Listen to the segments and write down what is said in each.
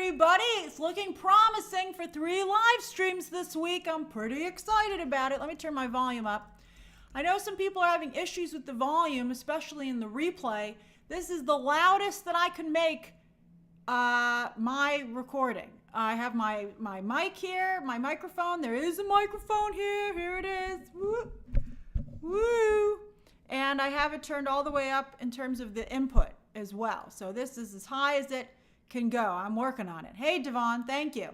everybody. It's looking promising for 3 live streams this week. I'm pretty excited about it. Let me turn my volume up. I know some people are having issues with the volume, especially in the replay. This is the loudest that I can make my recording. I have my mic here, my microphone. There is a microphone here. Here it is. Woo. Woo. And I have it turned all the way up in terms of the input as well. So this is as high as it can go. I'm working on it. Hey, Devon, thank you.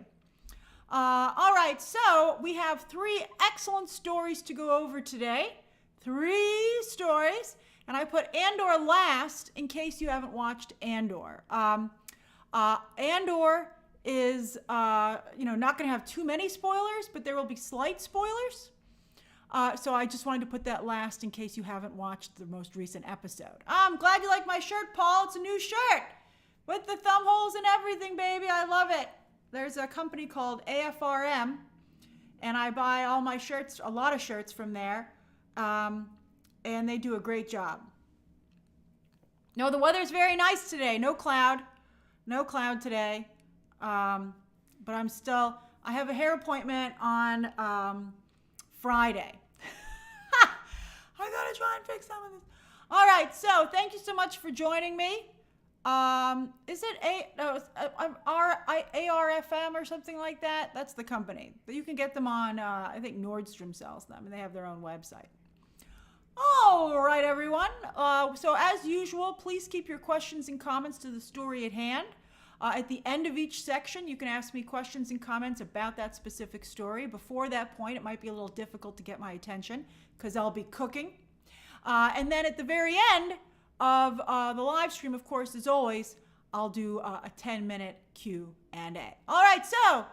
All right, so we have 3 excellent stories to go over today. 3 stories. And I put Andor last in case you haven't watched Andor. Andor is, not going to have too many spoilers, but there will be slight spoilers. So I just wanted to put that last in case you haven't watched the most recent episode. I'm glad you like my shirt, Paul. It's a new shirt with the thumb holes and everything, baby. I love it. There's a company called AFRM, and I buy all my shirts, a lot of shirts from there, and they do a great job. No, the weather's very nice today. No cloud today, but I have a hair appointment on Friday. I gotta try and fix some of this. All right, so thank you so much for joining me. Is it ARFM or something like that? That's the company. You can get them on, I think Nordstrom sells them, and they have their own website. All right, everyone. So as usual, please keep your questions and comments to the story at hand. At the end of each section, you can ask me questions and comments about that specific story. Before that point, it might be a little difficult to get my attention because I'll be cooking. And then at the very end of the live stream, of course, as always, I'll do a 10-minute Q&A. All right, so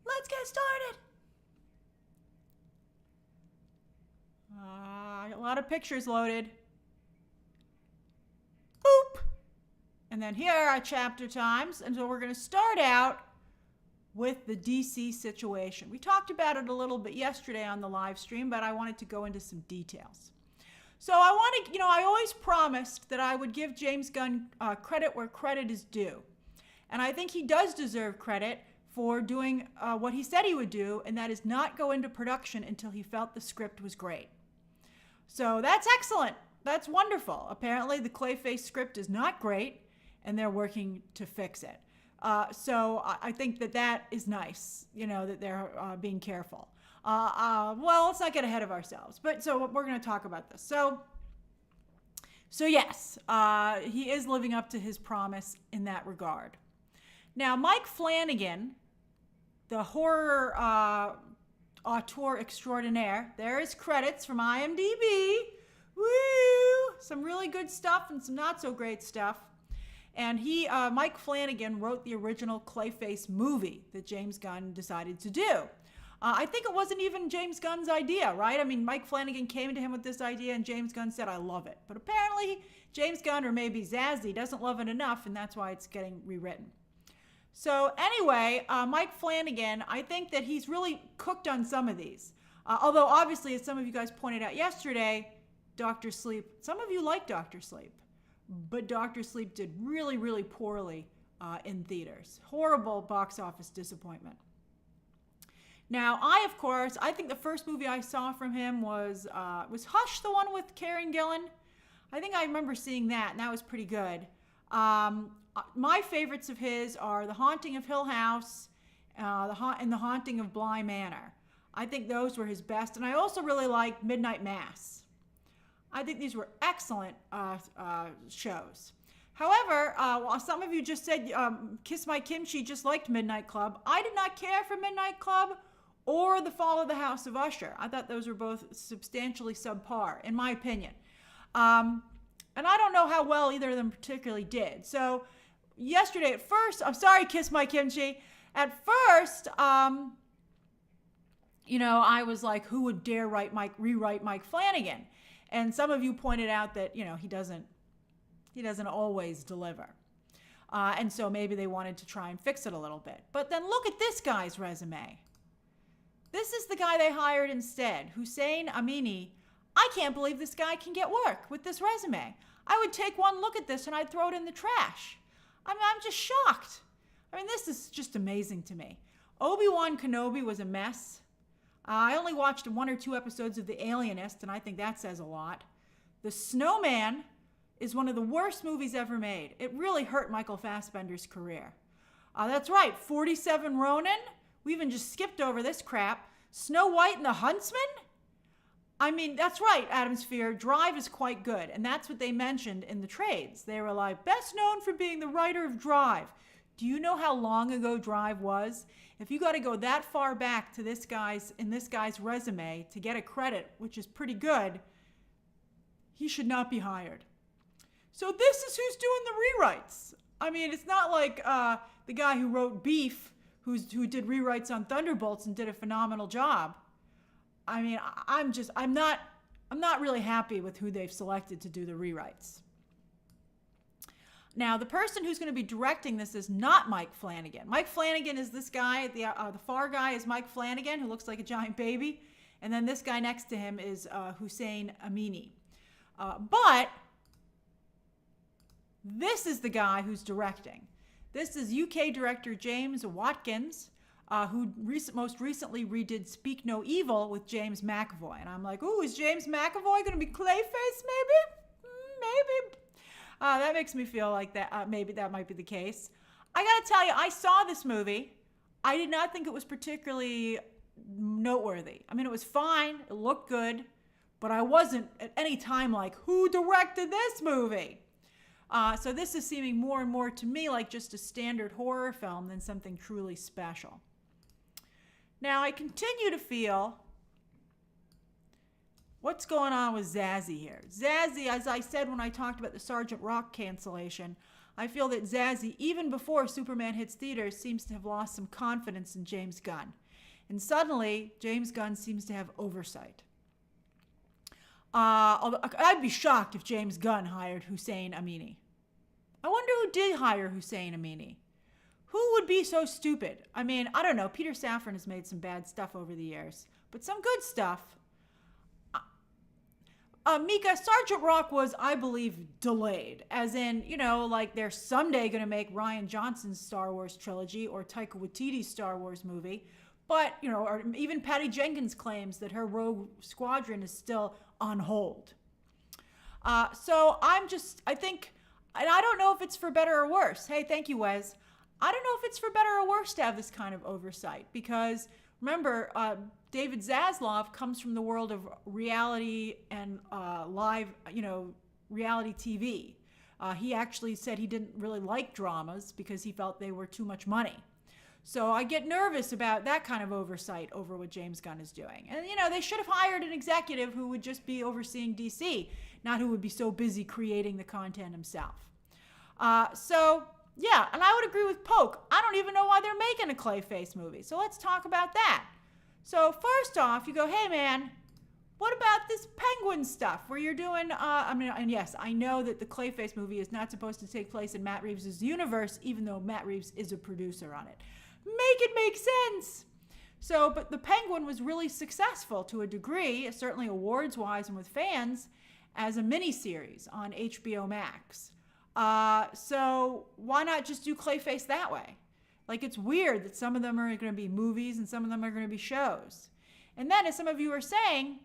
let's get started. A lot of pictures loaded. Boop. And then here are chapter times. And so we're going to start out with the DC situation. We talked about it a little bit yesterday on the live stream, but I wanted to go into some details. So I always promised that I would give James Gunn credit where credit is due. And I think he does deserve credit for doing what he said he would do, and that is not go into production until he felt the script was great. So that's excellent. That's wonderful. Apparently the Clayface script is not great, and they're working to fix it. So I think that is nice, that they're being careful. Well, let's not get ahead of ourselves. But so we're going to talk about this. So yes, he is living up to his promise in that regard. Now, Mike Flanagan, the horror auteur extraordinaire, there is credits from IMDb. Woo! Some really good stuff and some not so great stuff. And Mike Flanagan wrote the original Clayface movie that James Gunn decided to do. I think it wasn't even James Gunn's idea, right? I mean, Mike Flanagan came to him with this idea, and James Gunn said, I love it. But apparently, James Gunn, or maybe Zazzy, doesn't love it enough, and that's why it's getting rewritten. So anyway, Mike Flanagan, I think that he's really cooked on some of these. Although, obviously, as some of you guys pointed out yesterday, Dr. Sleep, some of you like Dr. Sleep. But Dr. Sleep did really, really poorly in theaters. Horrible box office disappointment. Now, I think the first movie I saw from him was Hush, the one with Karen Gillan. I think I remember seeing that, and that was pretty good. My favorites of his are The Haunting of Hill House and The Haunting of Bly Manor. I think those were his best, and I also really liked Midnight Mass. I think these were excellent shows. However, while some of you just said Kiss My Kimchi just liked Midnight Club, I did not care for Midnight Club or The Fall of the House of Usher. I thought those were both substantially subpar, in my opinion. And I don't know how well either of them particularly did. So yesterday at first, I'm sorry, Kiss My Kimchi. At first, I was like, who would dare rewrite Mike Flanagan? And some of you pointed out that, he doesn't always deliver. And so maybe they wanted to try and fix it a little bit. But then look at this guy's resume. This is the guy they hired instead, Hussein Amini. I can't believe this guy can get work with this resume. I would take one look at this and I'd throw it in the trash. I'm just shocked. I mean, this is just amazing to me. Obi-Wan Kenobi was a mess. I only watched 1 or 2 episodes of The Alienist, and I think that says a lot. The Snowman is one of the worst movies ever made. It really hurt Michael Fassbender's career. That's right, 47 Ronin. We even just skipped over this crap. Snow White and the Huntsman? I mean, that's right, Adam Sphere. Drive is quite good, and that's what they mentioned in the trades. They were like, best known for being the writer of Drive. Do you know how long ago Drive was? If you got to go that far back to this guy's resume to get a credit, which is pretty good, he should not be hired. So this is who's doing the rewrites. I mean, it's not like the guy who wrote Beef, who did rewrites on Thunderbolts and did a phenomenal job. I mean, I'm not really happy with who they've selected to do the rewrites. Now, the person who's going to be directing this is not Mike Flanagan. Mike Flanagan is this guy. The far guy is Mike Flanagan, who looks like a giant baby. And then this guy next to him is Hussein Amini. But this is the guy who's directing. This is UK director James Watkins, who most recently redid Speak No Evil with James McAvoy. And I'm like, ooh, is James McAvoy going to be Clayface maybe? Maybe. That makes me feel like that maybe that might be the case. I got to tell you, I saw this movie. I did not think it was particularly noteworthy. I mean, it was fine. It looked good. But I wasn't at any time like, who directed this movie? So this is seeming more and more to me like just a standard horror film than something truly special. Now, I continue to feel, what's going on with Zazie here? Zazie, as I said when I talked about the Sergeant Rock cancellation, I feel that Zazie, even before Superman hits theaters, seems to have lost some confidence in James Gunn. And suddenly, James Gunn seems to have oversight. I'd be shocked if James Gunn hired Hussein Amini. I wonder who did hire Hussein Amini. Who would be so stupid? I mean, I don't know. Peter Safran has made some bad stuff over the years, but some good stuff. Mika, Sergeant Rock was, I believe, delayed. As in, like they're someday going to make Rian Johnson's Star Wars trilogy or Taika Waititi's Star Wars movie. But, or even Patty Jenkins claims that her Rogue Squadron is still on hold. So I think, and I don't know if it's for better or worse. Hey, thank you, Wes. I don't know if it's for better or worse to have this kind of oversight because remember, David Zaslav comes from the world of reality and live, reality TV. He actually said he didn't really like dramas because he felt they were too much money. So I get nervous about that kind of oversight over what James Gunn is doing. And, they should have hired an executive who would just be overseeing DC, not who would be so busy creating the content himself. Yeah, and I would agree with Poke. I don't even know why they're making a Clayface movie. So let's talk about that. So first off, you go, hey, man, what about this Penguin stuff where you're doing, and yes, I know that the Clayface movie is not supposed to take place in Matt Reeves' universe, even though Matt Reeves is a producer on it. Make it make sense. So, but the Penguin was really successful to a degree, certainly awards-wise and with fans, as a miniseries on HBO Max. So why not just do Clayface that way? Like, it's weird that some of them are going to be movies and some of them are going to be shows. And then, as some of you are saying,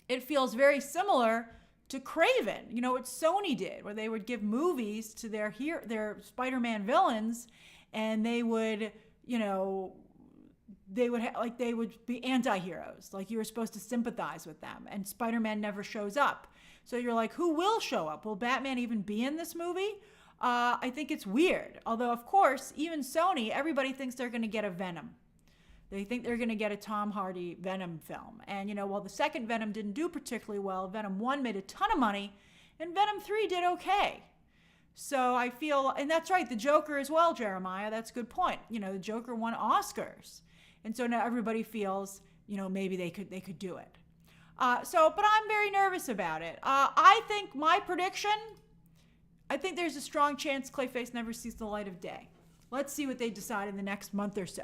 it feels very similar to Craven. What Sony did, where they would give movies to their Spider-Man villains, and they would, they would be anti-heroes. Like, you were supposed to sympathize with them, and Spider-Man never shows up. So you're like, who will show up? Will Batman even be in this movie? I think it's weird. Although, of course, even Sony, everybody thinks they're going to get a Venom. They think they're going to get a Tom Hardy Venom film. And, while the second Venom didn't do particularly well, Venom 1 made a ton of money, and Venom 3 did okay. So I feel, and that's right, the Joker as well, Jeremiah, that's a good point. The Joker won Oscars. And so now everybody feels, maybe they could do it. But I'm very nervous about it. I think my prediction, I think there's a strong chance Clayface never sees the light of day. Let's see what they decide in the next month or so.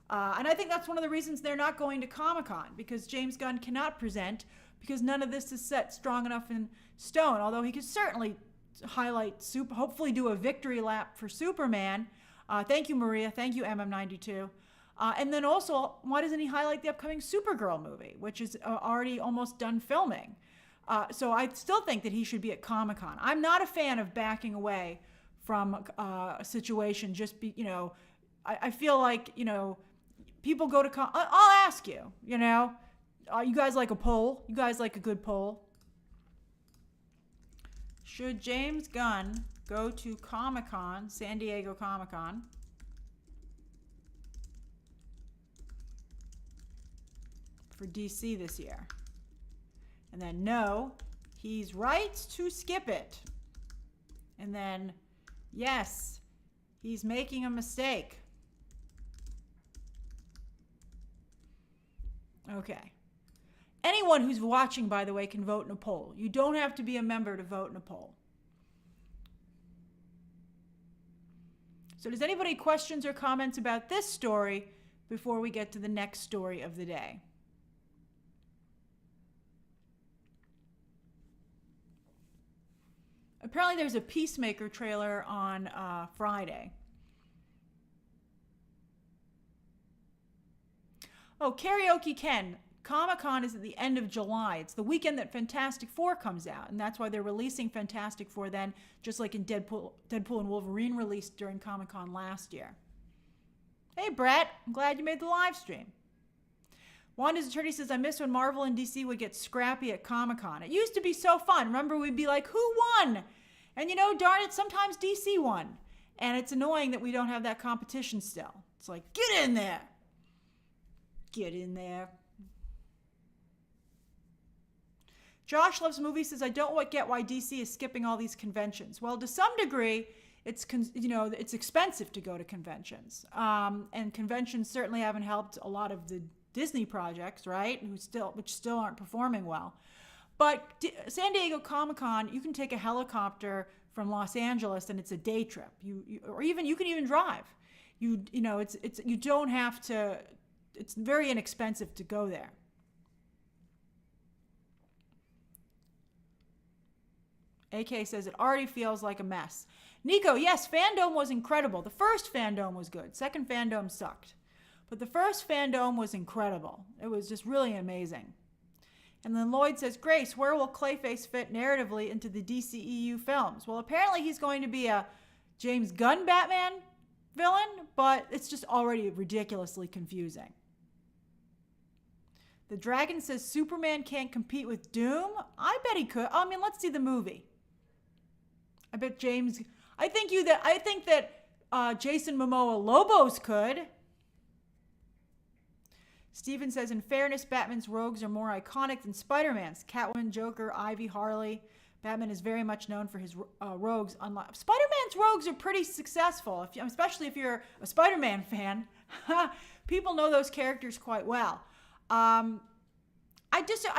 And I think that's one of the reasons they're not going to Comic-Con, because James Gunn cannot present, because none of this is set strong enough in stone, although he could certainly hopefully do a victory lap for Superman, Thank you, Maria. Thank you, MM92. And then also, why doesn't he highlight the upcoming Supergirl movie, which is already almost done filming? So I still think that he should be at Comic-Con. I'm not a fan of backing away from a situation. I feel like, people go to I'll ask you, you guys like a poll? You guys like a good poll? Should James Gunn go to Comic-Con, San Diego Comic-Con? For DC this year? And then no, he's right to skip it. And then yes, he's making a mistake. Okay. Anyone who's watching, by the way, can vote in a poll. You don't have to be a member to vote in a poll. So does anybody questions or comments about this story before we get to the next story of the day? Apparently there's a Peacemaker trailer on Friday. Oh, Karaoke Ken. Comic-Con is at the end of July. It's the weekend that Fantastic Four comes out, and that's why they're releasing Fantastic Four then, just like in Deadpool and Wolverine released during Comic-Con last year. Hey, Brett. I'm glad you made the live stream. Wanda's attorney says, I miss when Marvel and DC would get scrappy at Comic-Con. It used to be so fun. Remember, we'd be like, who won? And darn it, sometimes DC won. And it's annoying that we don't have that competition still. It's like, get in there. Get in there. Josh Loves Movies says, I don't get why DC is skipping all these conventions. Well, to some degree, it's expensive to go to conventions. And conventions certainly haven't helped a lot of the Disney projects, right? Which still aren't performing well. But San Diego Comic-Con, you can take a helicopter from Los Angeles and it's a day trip. You can even drive. You don't have to. It's very inexpensive to go there. AK says it already feels like a mess. Nico, yes, Fandom was incredible. The first Fandom was good. Second Fandom sucked. But the first Fandom was incredible. It was just really amazing. And then Lloyd says, Grace, where will Clayface fit narratively into the DCEU films? Well, apparently he's going to be a James Gunn Batman villain, but it's just already ridiculously confusing. The Dragon says Superman can't compete with Doom. I bet he could. I mean, let's see the movie. I bet James. I think that Jason Momoa Lobos could. Steven says, in fairness, Batman's rogues are more iconic than Spider-Man's. Catwoman, Joker, Ivy, Harley. Batman is very much known for his rogues. Spider-Man's rogues are pretty successful, especially if you're a Spider-Man fan. People know those characters quite well. I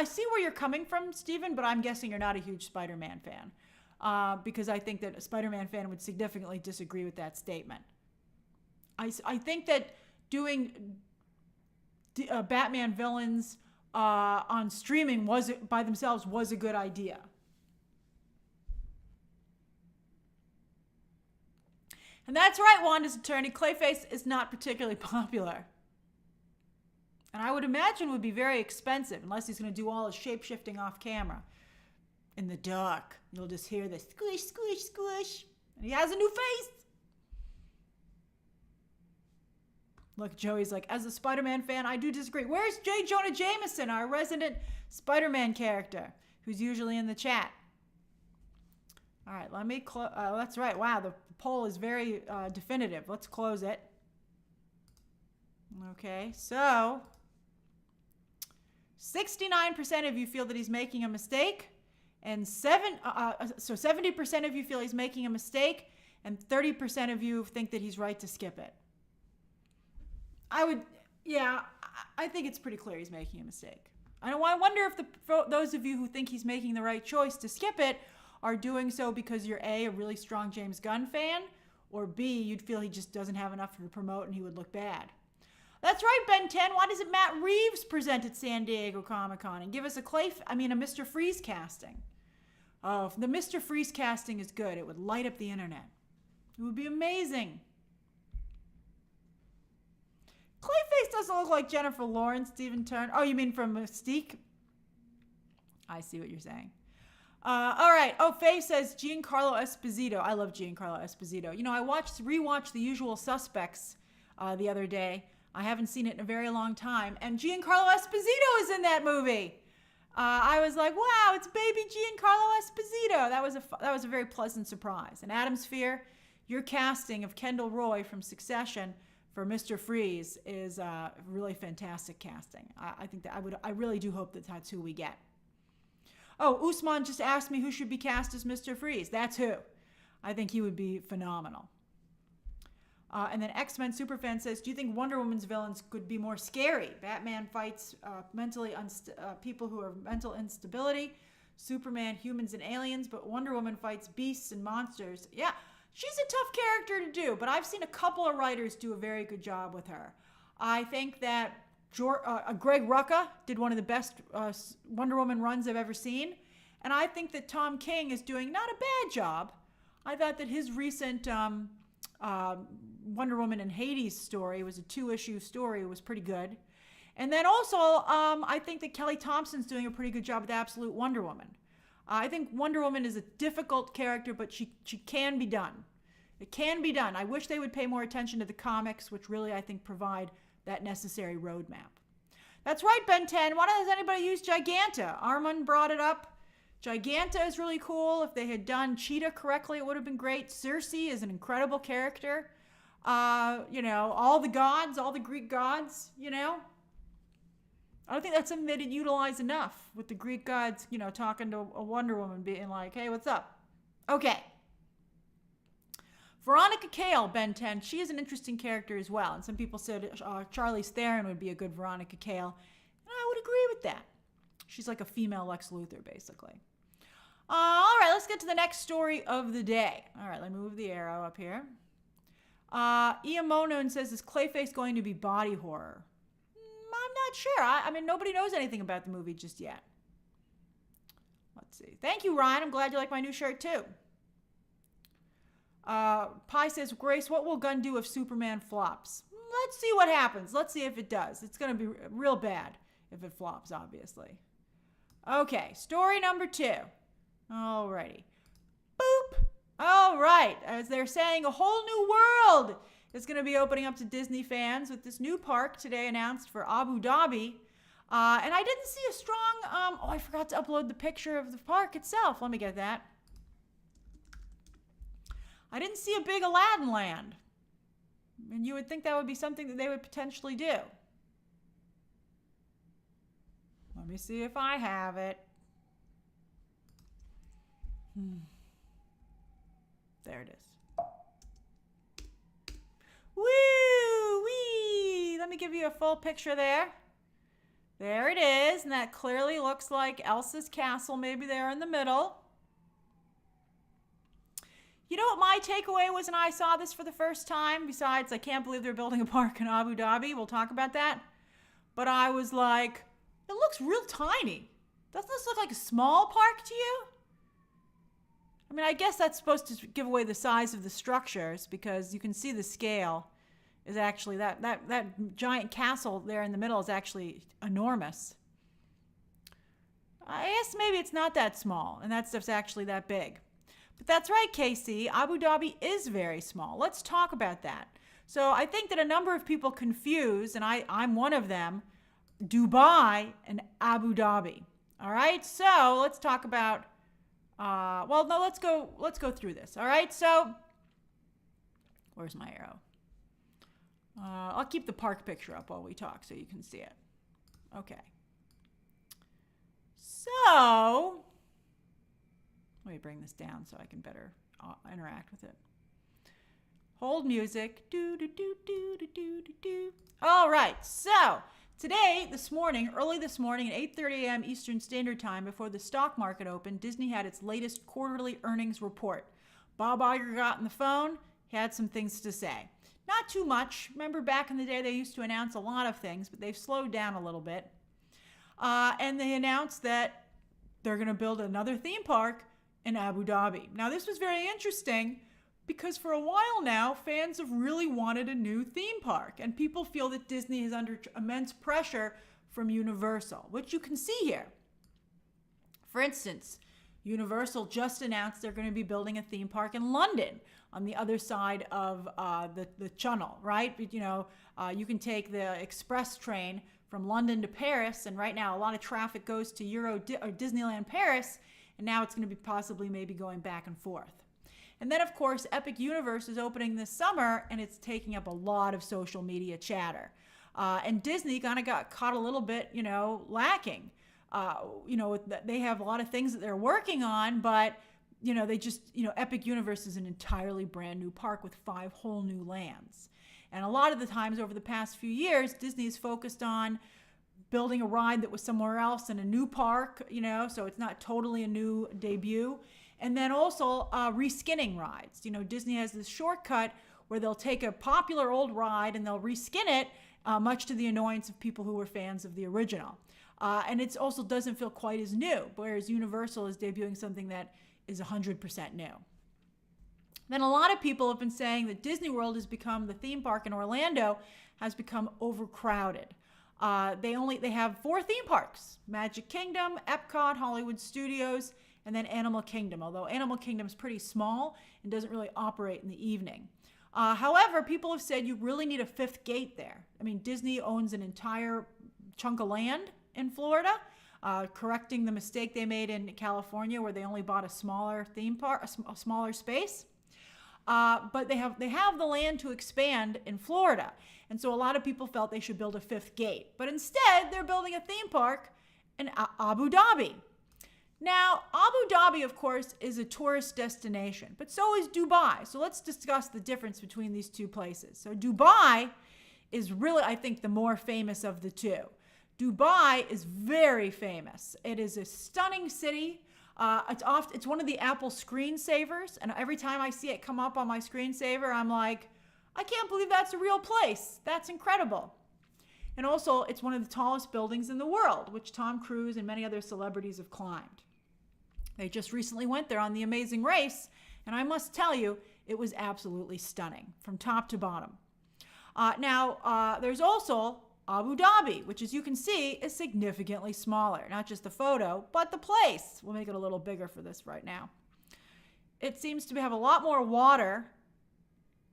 see where you're coming from, Steven, but I'm guessing you're not a huge Spider-Man fan. Because I think that a Spider-Man fan would significantly disagree with that statement. I think that doing Batman villains on streaming by themselves was a good idea. And that's right, Wanda's attorney. Clayface is not particularly popular. And I would imagine would be very expensive unless he's going to do all his shape-shifting off camera. In the dark, you'll just hear this squish, squish, squish. And he has a new face. Look, Joey's like, as a Spider-Man fan, I do disagree. Where's J. Jonah Jameson, our resident Spider-Man character, who's usually in the chat? All right, let me close. That's right. Wow, the poll is very definitive. Let's close it. Okay, so 69% of you feel that he's making a mistake, and 70% of you feel he's making a mistake, and 30% of you think that he's right to skip it. I think it's pretty clear he's making a mistake. I wonder if those of you who think he's making the right choice to skip it are doing so because you're A, a really strong James Gunn fan, or B, you'd feel he just doesn't have enough to promote and he would look bad. That's right, Ben 10. Why doesn't Matt Reeves present at San Diego Comic-Con and give us a Mr. Freeze casting? Oh, if the Mr. Freeze casting is good, it would light up the internet. It would be amazing. Clayface doesn't look like Jennifer Lawrence, Stephen Turner. Oh, you mean from Mystique? I see what you're saying. All right. Oh, Faye says Giancarlo Esposito. I love Giancarlo Esposito. You know, I rewatched The Usual Suspects the other day. I haven't seen it in a very long time, and Giancarlo Esposito is in that movie. I was like, wow, it's baby Giancarlo Esposito. That was a very pleasant surprise. And Adam Sphere, your casting of Kendall Roy from Succession for Mr. Freeze is really fantastic casting. I think that I really do hope that that's who we get. Oh, Usman just asked me who should be cast as Mr. Freeze. That's who. I think he would be phenomenal. And then X-Men Superfan says, do you think Wonder Woman's villains could be more scary? Batman fights people who are mental instability. Superman, humans and aliens. But Wonder Woman fights beasts and monsters. Yeah, she's a tough character to do. But I've seen a couple of writers do a very good job with her. I think that Greg Rucka did one of the best Wonder Woman runs I've ever seen. And I think that Tom King is doing not a bad job. I thought that his recent Wonder Woman and Hades story was a 2-issue story. It was pretty good. And then also, I think that Kelly Thompson's doing a pretty good job with Absolute Wonder Woman. I think Wonder Woman is a difficult character, but she can be done. It can be done. I wish they would pay more attention to the comics, which really, I think, provide that necessary roadmap. That's right, Ben 10. Why does anybody use Giganta? Armand brought it up. Giganta is really cool. If they had done Cheetah correctly, it would have been great. Circe is an incredible character. You know, all the gods, all the Greek gods, you know. I don't think that's something they didn't utilize enough with the Greek gods, you know, talking to a Wonder Woman being like, hey, what's up? Okay. Veronica Cale, Ben 10, she is an interesting character as well. And some people said Charlize Theron would be a good Veronica Cale. And I would agree with that. She's like a female Lex Luthor, basically. All right, let's get to the next story of the day. All right, let me move the arrow up here. Iamonon says, is Clayface going to be body horror? I'm not sure. I mean, nobody knows anything about the movie just yet. Let's see. Thank you, Ryan. I'm glad you like my new shirt, too. Pi says, Grace, what will Gunn do if Superman flops? Let's see what happens. Let's see if it does. It's going to be real bad if it flops, obviously. Okay, story number 2. Alrighty. Boop. All right. As they're saying, a whole new world is going to be opening up to Disney fans with this new park today announced for Abu Dhabi. And I didn't see a strong, I forgot to upload the picture of the park itself. Let me get that. I didn't see a big Aladdin land. And you would think that would be something that they would potentially do. Let me see if I have it. There it is. Woo! Wee! Let me give you a full picture there. There it is. And that clearly looks like Elsa's castle, maybe there in the middle. You know what my takeaway was when I saw this for the first time? Besides, I can't believe they're building a park in Abu Dhabi. We'll talk about that. But I was like, it looks real tiny. Doesn't this look like a small park to you? I mean, I guess that's supposed to give away the size of the structures because you can see the scale is actually that giant castle there in the middle is actually enormous. I guess maybe it's not that small and that stuff's actually that big. But that's right, KC. Abu Dhabi is very small. Let's talk about that. So I think that a number of people confuse, and I'm one of them, Dubai and Abu Dhabi. All right, so let's talk about, let's go through this. All right, so where's my arrow? I'll keep the park picture up while we talk so you can see it. Okay. So let me bring this down so I can better interact with it. Hold music. Do, do, do, do, do, do, do, do. All right. So today, early this morning at 8:30 a.m. Eastern Standard Time, before the stock market opened, Disney had its latest quarterly earnings report. Bob Iger got on the phone. He had some things to say. Not too much. Remember back in the day, they used to announce a lot of things, but they've slowed down a little bit. And they announced that they're going to build another theme park in Abu Dhabi. Now, this was very interesting because for a while now, fans have really wanted a new theme park, and people feel that Disney is under immense pressure from Universal, which you can see here. For instance, Universal just announced they're going to be building a theme park in London on the other side of the channel, right? You can take the express train from London to Paris, and right now a lot of traffic goes to Disneyland Paris, and now it's going to be possibly maybe going back and forth. And then, of course, Epic Universe is opening this summer, and it's taking up a lot of social media chatter. And Disney kind of got caught a little bit, lacking. They have a lot of things that they're working on, but, Epic Universe is an entirely brand new park with 5 whole new lands. And a lot of the times over the past few years, Disney is focused on building a ride that was somewhere else in a new park, so it's not totally a new debut. And then also reskinning rides. Disney has this shortcut where they'll take a popular old ride and they'll reskin it, much to the annoyance of people who were fans of the original. And it also doesn't feel quite as new, whereas Universal is debuting something that is 100% new. Then a lot of people have been saying that Disney World has become, the theme park in Orlando has become overcrowded. They have 4 theme parks: Magic Kingdom, Epcot, Hollywood Studios, and then Animal Kingdom, although Animal Kingdom is pretty small and doesn't really operate in the evening. However, people have said you really need a 5th gate there. I mean, Disney owns an entire chunk of land in Florida, correcting the mistake they made in California where they only bought a smaller theme park, a smaller space. But they have the land to expand in Florida. And so a lot of people felt they should build a 5th gate. But instead, they're building a theme park in Abu Dhabi. Now, Abu Dhabi, of course, is a tourist destination, but so is Dubai. So let's discuss the difference between these two places. So Dubai is really, I think, the more famous of the two. Dubai is very famous. It is a stunning city. It's one of the Apple screensavers, and every time I see it come up on my screensaver, I'm like, I can't believe that's a real place. That's incredible. And also, it's one of the tallest buildings in the world, which Tom Cruise and many other celebrities have climbed. They just recently went there on The Amazing Race, and I must tell you, it was absolutely stunning from top to bottom. Now, there's also Abu Dhabi, which, as you can see, is significantly smaller. Not just the photo, but the place. We'll make it a little bigger for this right now. It seems to have a lot more water,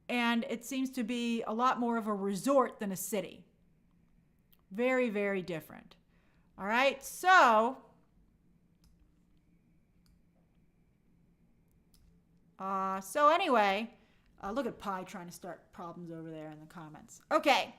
and it seems to be a lot more of a resort than a city. Very, very different. All right, so anyway, look at Pi trying to start problems over there in the comments. Okay.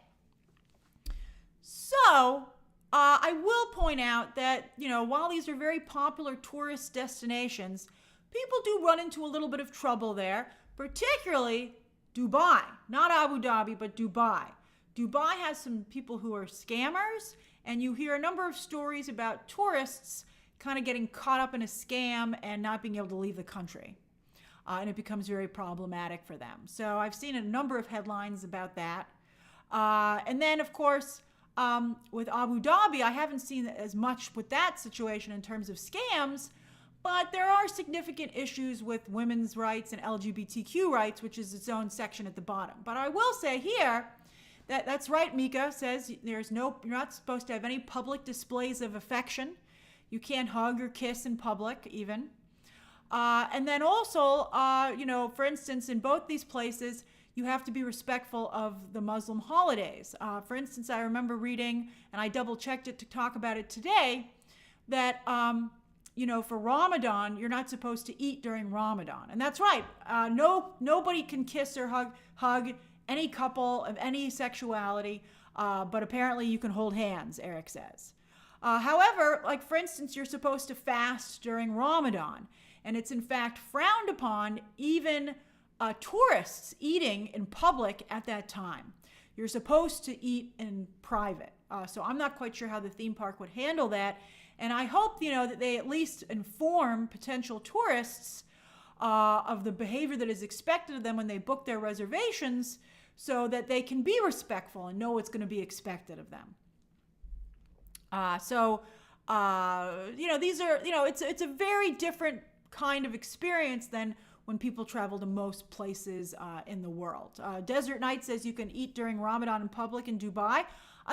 So, I will point out that, while these are very popular tourist destinations, people do run into a little bit of trouble there, particularly Dubai. Not Abu Dhabi, but Dubai. Dubai has some people who are scammers, and you hear a number of stories about tourists kind of getting caught up in a scam and not being able to leave the country. And it becomes very problematic for them. So I've seen a number of headlines about that. And then, of course, with Abu Dhabi, I haven't seen as much with that situation in terms of scams, but there are significant issues with women's rights and LGBTQ rights, which is its own section at the bottom. But I will say here that that's right, Mika says you're not supposed to have any public displays of affection. You can't hug or kiss in public even. And then also, for instance, in both these places, you have to be respectful of the Muslim holidays. For instance, I remember reading, and I double-checked it to talk about it today, that, for Ramadan, you're not supposed to eat during Ramadan. And that's right. Nobody can kiss or hug any couple of any sexuality, but apparently you can hold hands, Eric says. However, like, for instance, you're supposed to fast during Ramadan, and it's in fact frowned upon even tourists eating in public at that time. You're supposed to eat in private. So I'm not quite sure how the theme park would handle that. And I hope, that they at least inform potential tourists of the behavior that is expected of them when they book their reservations so that they can be respectful and know what's going to be expected of them. These are, it's a very different kind of experience than when people travel to most places in the world. Desert Night says you can eat during Ramadan in public in Dubai.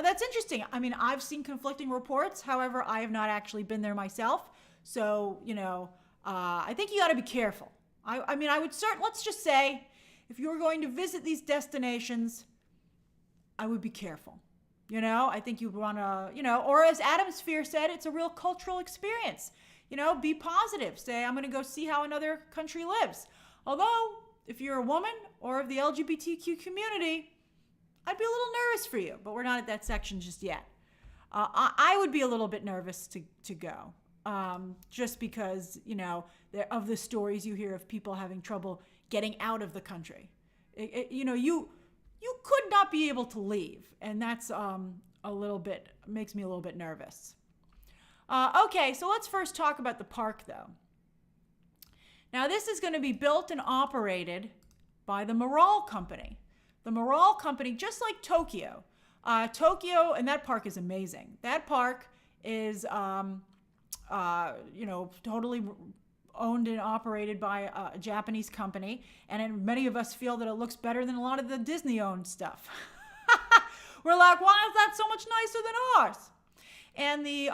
That's interesting. I mean, I've seen conflicting reports. However, I have not actually been there myself. So, I think you got to be careful. I mean, I would let's just say, if you were going to visit these destinations, I would be careful. I think you want to, or as Adam Sphere said, it's a real cultural experience. Be positive. Say, I'm going to go see how another country lives. Although, if you're a woman or of the LGBTQ community, I'd be a little nervous for you, but we're not at that section just yet. I would be a little bit nervous to go, just because, of the stories you hear of people having trouble getting out of the country. You could not be able to leave, and that's makes me a little bit nervous. Okay, so let's first talk about the park, though. Now, this is going to be built and operated by the Marall Company. The Marall Company, just like Tokyo. Tokyo, and that park is amazing. That park is, totally owned and operated by a Japanese company, and many of us feel that it looks better than a lot of the Disney-owned stuff. We're like, why is that so much nicer than ours? And the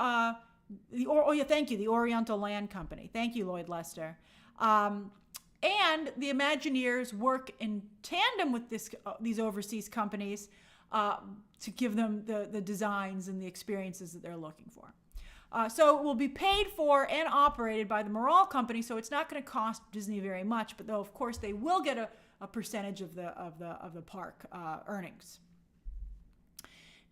Oriental Land Company. Thank you, Lloyd Lester. And the Imagineers work in tandem with these overseas companies to give them the designs and the experiences that they're looking for. So it will be paid for and operated by the Marall Company, so it's not going to cost Disney very much, but though, of course, they will get a percentage of the park earnings.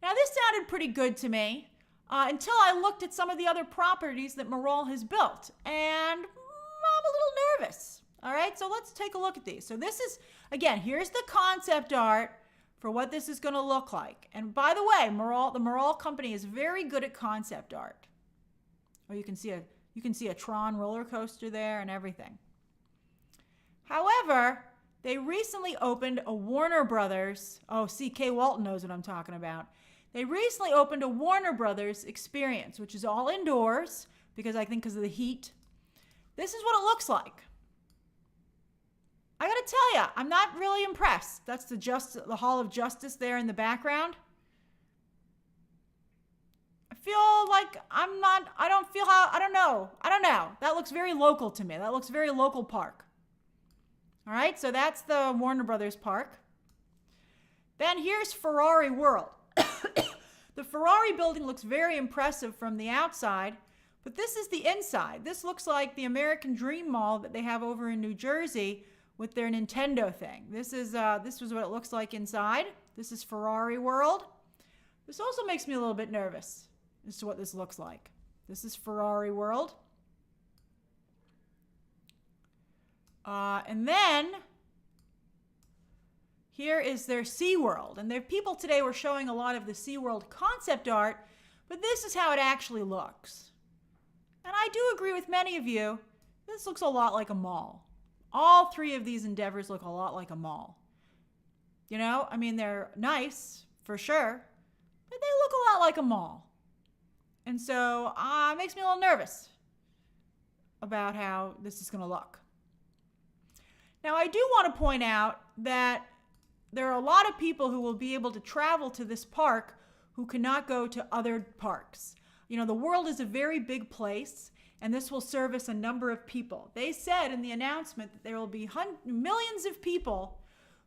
Now, this sounded pretty good to me until I looked at some of the other properties that Marall has built, and I'm a little nervous. All right, so let's take a look at these. So this is, again, here's the concept art for what this is going to look like. And by the way, the Marall Company is very good at concept art. Oh, you can see a Tron roller coaster there and everything. However, they recently opened a Warner Brothers. Oh, C.K. Walton knows what I'm talking about. They recently opened a Warner Brothers experience, which is all indoors because of the heat. This is what it looks like. I got to tell you, I'm not really impressed. That's the Hall of Justice there in the background. I feel like I don't know. That looks very local to me. That looks very local park. All right, so that's the Warner Brothers park. Then here's Ferrari World. The Ferrari building looks very impressive from the outside, but this is the inside. This looks like the American Dream Mall that they have over in New Jersey with their Nintendo thing. This was what it looks like inside. This is Ferrari World. This also makes me a little bit nervous as to what this looks like. This is Ferrari World. And then here is their SeaWorld. And their people today were showing a lot of the SeaWorld concept art, but this is how it actually looks. And I do agree with many of you, this looks a lot like a mall. All three of these endeavors look a lot like a mall. They're nice, for sure, but they look a lot like a mall. And so it makes me a little nervous about how this is going to look. Now, I do want to point out that there are a lot of people who will be able to travel to this park who cannot go to other parks. The world is a very big place, and this will service a number of people. They said in the announcement that there will be millions of people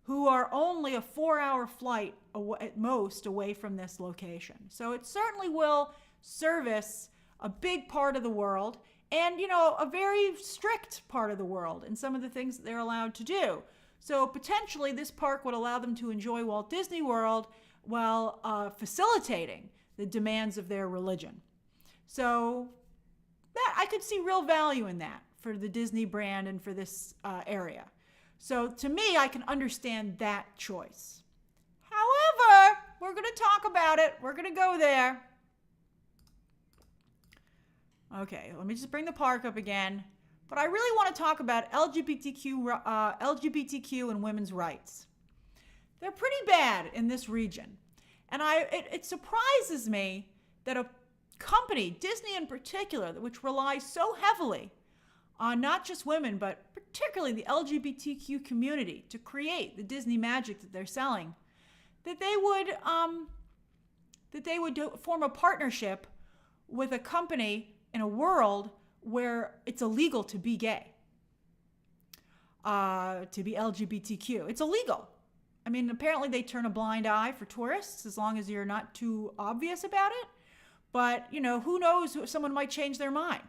who are only a 4-hour flight at most away from this location. So it certainly will service a big part of the world and, a very strict part of the world in some of the things that they're allowed to do. So potentially this park would allow them to enjoy Walt Disney World while facilitating the demands of their religion. So that I could see real value in that for the Disney brand and for this area. So to me, I can understand that choice. However, we're going to talk about it. We're going to go there. Okay, let me just bring the park up again. But I really want to talk about LGBTQ and women's rights. They're pretty bad in this region. And it surprises me that a company, Disney in particular, which relies so heavily on not just women, but particularly the LGBTQ community to create the Disney magic that they're selling, that they would form a partnership with a company in a world where it's illegal to be gay, to be LGBTQ. It's illegal. I mean, apparently they turn a blind eye for tourists as long as you're not too obvious about it. But, who knows, someone might change their mind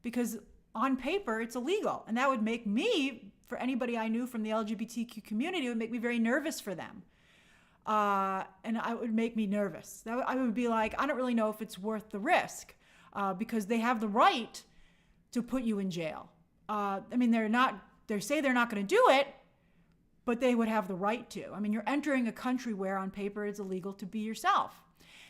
because on paper it's illegal. And that would make me, for anybody I knew from the LGBTQ community, it would make me very nervous for them. And it would make me nervous. I would be like, I don't really know if it's worth the risk because they have the right to put you in jail. They say they're not going to do it, but they would have the right to. I mean, you're entering a country where on paper it's illegal to be yourself.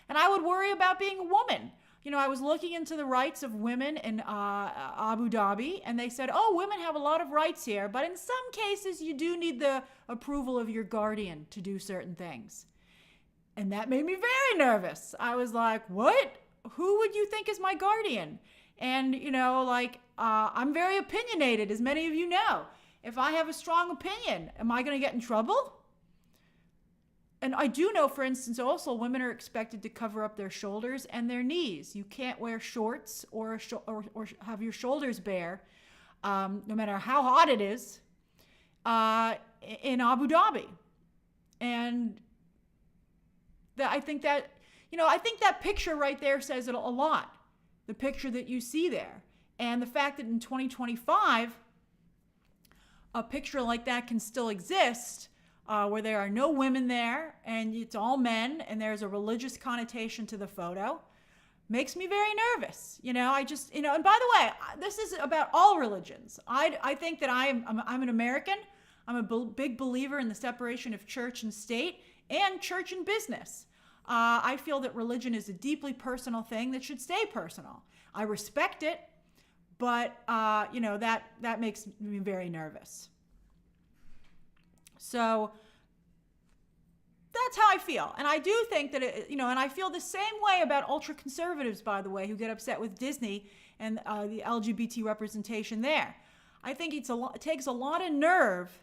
And I would worry about being a woman. I was looking into the rights of women in Abu Dhabi, and they said, women have a lot of rights here, but in some cases you do need the approval of your guardian to do certain things. And that made me very nervous. I was like, what? Who would you think is my guardian? And, I'm very opinionated, as many of you know. If I have a strong opinion, am I going to get in trouble? And I do know, for instance, also women are expected to cover up their shoulders and their knees. You can't wear shorts or have your shoulders bare, no matter how hot it is, in Abu Dhabi. And I think that picture right there says it a lot. The picture that you see there. And the fact that in 2025, a picture like that can still exist, where there are no women there and it's all men and there's a religious connotation to the photo, makes me very nervous. And by the way, this is about all religions. I think that I'm an American. I'm a big believer in the separation of church and state and church and business. I feel that religion is a deeply personal thing that should stay personal. I respect it, but that makes me very nervous. So that's how I feel. And I do think that, and I feel the same way about ultra-conservatives, by the way, who get upset with Disney and the LGBT representation there. I think it takes a lot of nerve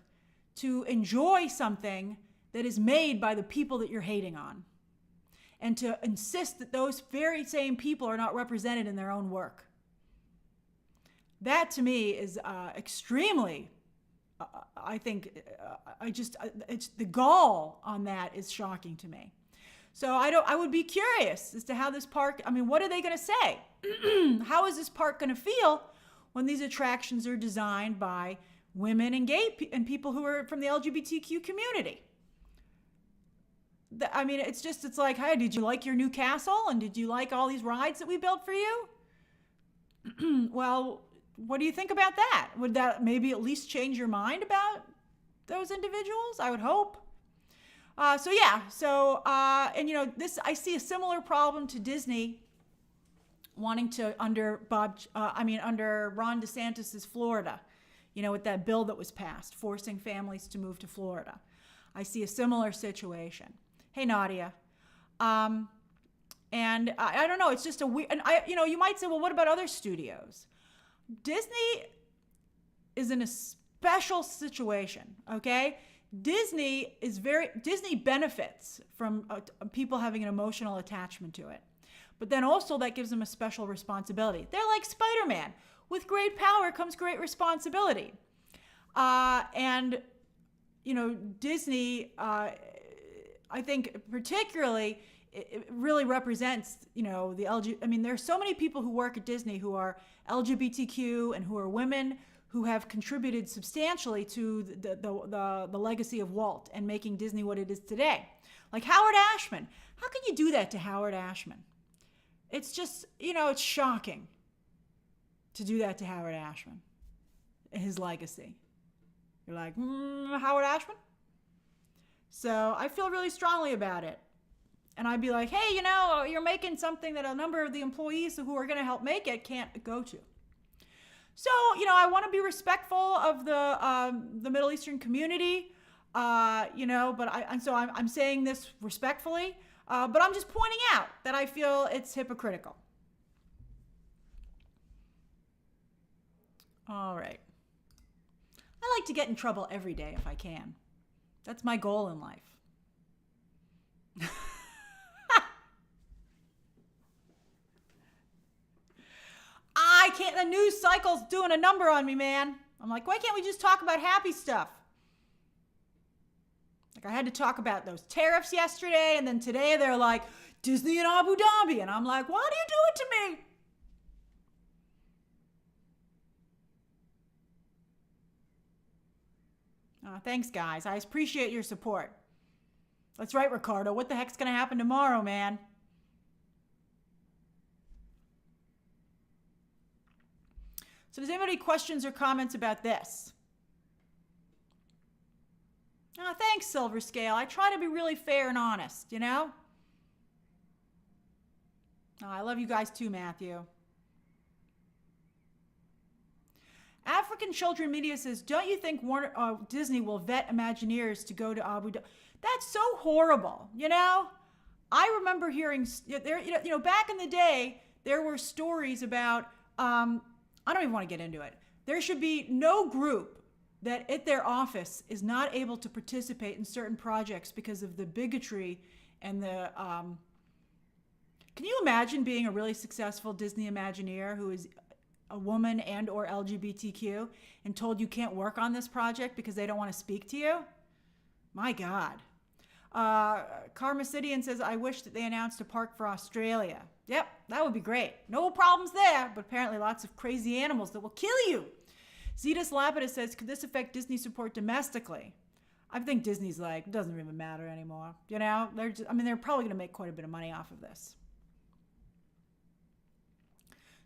to enjoy something that is made by the people that you're hating on, and to insist that those very same people are not represented in their own work. That to me is extremely, I think, it's the gall on that is shocking to me. So I would be curious as to how this park, what are they going to say? How is this park going to feel when these attractions are designed by women and and people who are from the LGBTQ community? It's like, hey, did you like your new castle? And did you like all these rides that we built for you? Well, what do you think about that? Would that maybe at least change your mind about those individuals? I would hope. I see a similar problem to Disney wanting to under Ron DeSantis's Florida, with that bill that was passed, forcing families to move to Florida. I see a similar situation. Hey, Nadia. And I don't know, it's just a weird, and you might say, well, what about other studios? Disney is in a special situation, okay? Disney benefits from people having an emotional attachment to it. But then also that gives them a special responsibility. They're like Spider-Man. With great power comes great responsibility. Disney, I think particularly, it really represents, there's so many people who work at Disney who are LGBTQ and who are women who have contributed substantially to the legacy of Walt and making Disney what it is today. Like Howard Ashman. How can you do that to Howard Ashman? It's just, it's shocking to do that to Howard Ashman, his legacy. You're like, Howard Ashman? So I feel really strongly about it. And I'd be like, hey, you're making something that a number of the employees who are going to help make it can't go to. So, I want to be respectful of the Middle Eastern community, but I'm saying this respectfully, but I'm just pointing out that I feel it's hypocritical. All right. I like to get in trouble every day if I can. That's my goal in life. I can't, the news cycle's doing a number on me, man. I'm like, why can't we just talk about happy stuff? Like I had to talk about those tariffs yesterday, and then today they're like, Disney and Abu Dhabi. And I'm like, why do you do it to me? Thanks, guys. I appreciate your support. That's right, Ricardo. What the heck's going to happen tomorrow, man? So does anybody have questions or comments about this? Oh, thanks, Silver Scale. I try to be really fair and honest, you know? Oh, I love you guys too, Matthew. African Children Media says, don't you think Disney will vet Imagineers to go to Abu Dhabi? That's so horrible, you know? I remember hearing, back in the day, there were stories about, I don't even want to get into it. There should be no group that at their office is not able to participate in certain projects because of the bigotry and the, can you imagine being a really successful Disney Imagineer who is a woman and or LGBTQ and told you can't work on this project because they don't want to speak to you? My God. Carmacidian says, I wish that they announced a park for Australia. Yep, that would be great. No problems there, but apparently lots of crazy animals that will kill you. Zetus Lapidus says, could this affect Disney support domestically? I think Disney's like, it doesn't even matter anymore. You know, they're probably going to make quite a bit of money off of this.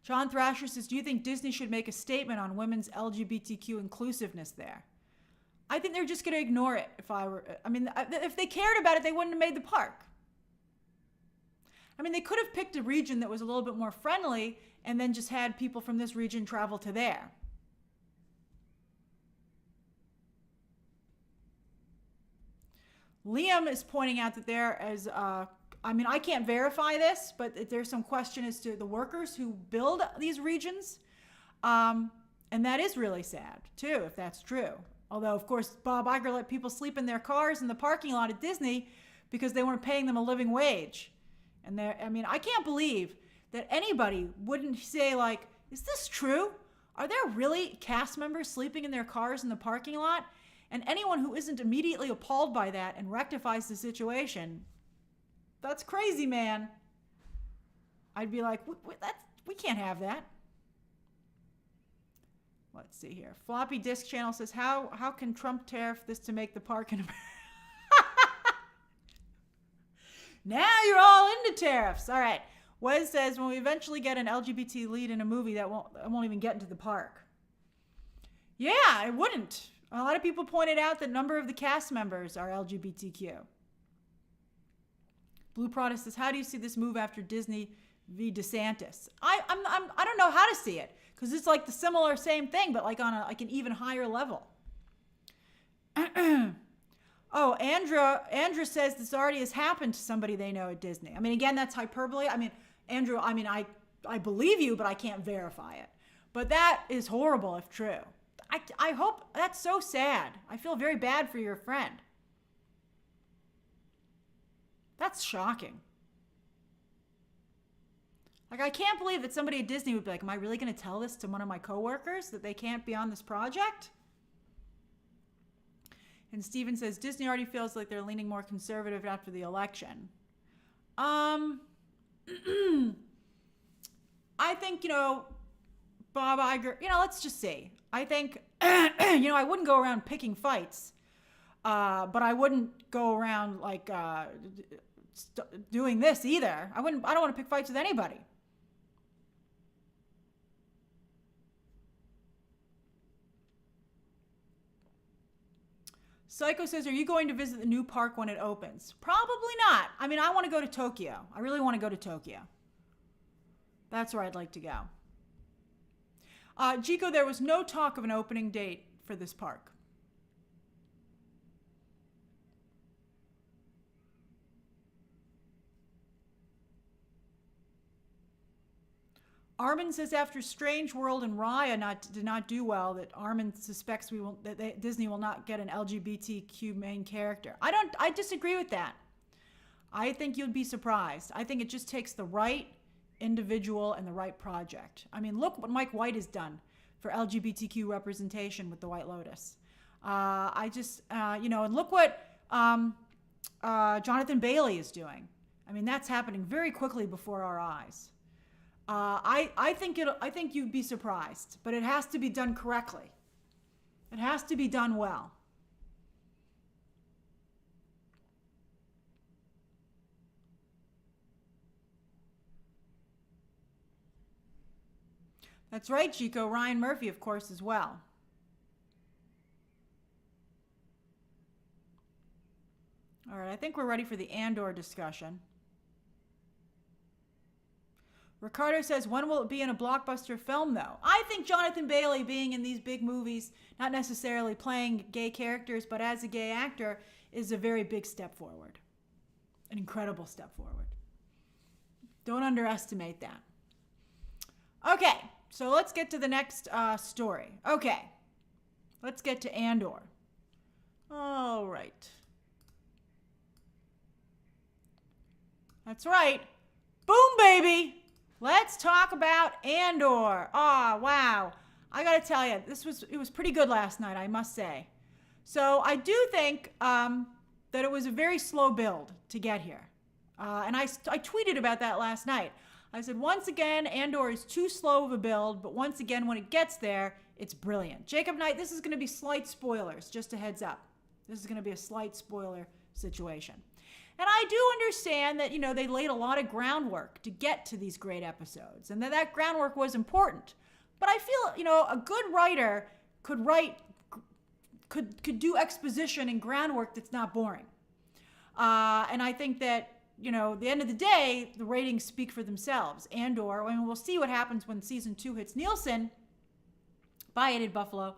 John Thrasher says, do you think Disney should make a statement on women's LGBTQ inclusiveness there? I think they're just going to ignore it. If they cared about it, they wouldn't have made the park. I mean, they could have picked a region that was a little bit more friendly and then just had people from this region travel to there. Liam is pointing out that there is, I can't verify this, but there's some question as to the workers who build these regions. And that is really sad, too, if that's true. Although, of course, Bob Iger let people sleep in their cars in the parking lot at Disney because they weren't paying them a living wage. And I can't believe that anybody wouldn't say, like, is this true? Are there really cast members sleeping in their cars in the parking lot? And anyone who isn't immediately appalled by that and rectifies the situation, that's crazy, man. I'd be like, we can't have that. Let's see here. Floppy Disk Channel says, how can Trump tariff this to make the park in America? Now you're all into tariffs. All right. Wes says, when we eventually get an LGBT lead in a movie, that won't even get into the park. Yeah, it wouldn't. A lot of people pointed out that a number of the cast members are LGBTQ. Blue Protest says, how do you see this move after Disney v. DeSantis? I don't know how to see it because it's like the similar same thing, but like on an even higher level. Oh, Andrew says this already has happened to somebody they know at Disney. I mean, again, that's hyperbole. I mean, Andrew, I believe you, but I can't verify it. But that is horrible if true. I hope, that's so sad. I feel very bad for your friend. That's shocking. Like, I can't believe that somebody at Disney would be like, am I really going to tell this to one of my coworkers that they can't be on this project? And Steven says, Disney already feels like they're leaning more conservative after the election. I think, Bob Iger, let's just see. I think, I wouldn't go around picking fights, but I wouldn't go around like doing this either. I don't want to pick fights with anybody. Psycho says, are you going to visit the new park when it opens? Probably not. I mean, I want to go to Tokyo. I really want to go to Tokyo. That's where I'd like to go. Chico, there was no talk of an opening date for this park. Armin says after Strange World and Raya did not do well, that Armin suspects Disney will not get an LGBTQ main character. I disagree with that. I think you'd be surprised. I think it just takes the right individual and the right project. I mean, look what Mike White has done for LGBTQ representation with The White Lotus. And look what Jonathan Bailey is doing. I mean, that's happening very quickly before our eyes. I think you'd be surprised, but it has to be done correctly. It has to be done well. That's right, Chico. Ryan Murphy, of course, as well. All right, I think we're ready for the Andor discussion. Ricardo says, when will it be in a blockbuster film, though? I think Jonathan Bailey being in these big movies, not necessarily playing gay characters, but as a gay actor, is a very big step forward. An incredible step forward. Don't underestimate that. Okay, so let's get to the next story. Okay, let's get to Andor. All right. That's right. Boom, baby. Let's talk about Andor. Oh, wow. I got to tell you, it was pretty good last night, I must say. So I do think that it was a very slow build to get here. And I tweeted about that last night. I said, once again, Andor is too slow of a build, but once again, when it gets there, it's brilliant. Jacob Knight, this is going to be slight spoilers, just a heads up. This is going to be a slight spoiler situation. And I do understand that, they laid a lot of groundwork to get to these great episodes, and that groundwork was important. But I feel, a good writer could do exposition and groundwork that's not boring. And I think that, at the end of the day, the ratings speak for themselves. Andor, I mean, we'll see what happens when season 2 hits Nielsen. Bye, Edit Buffalo.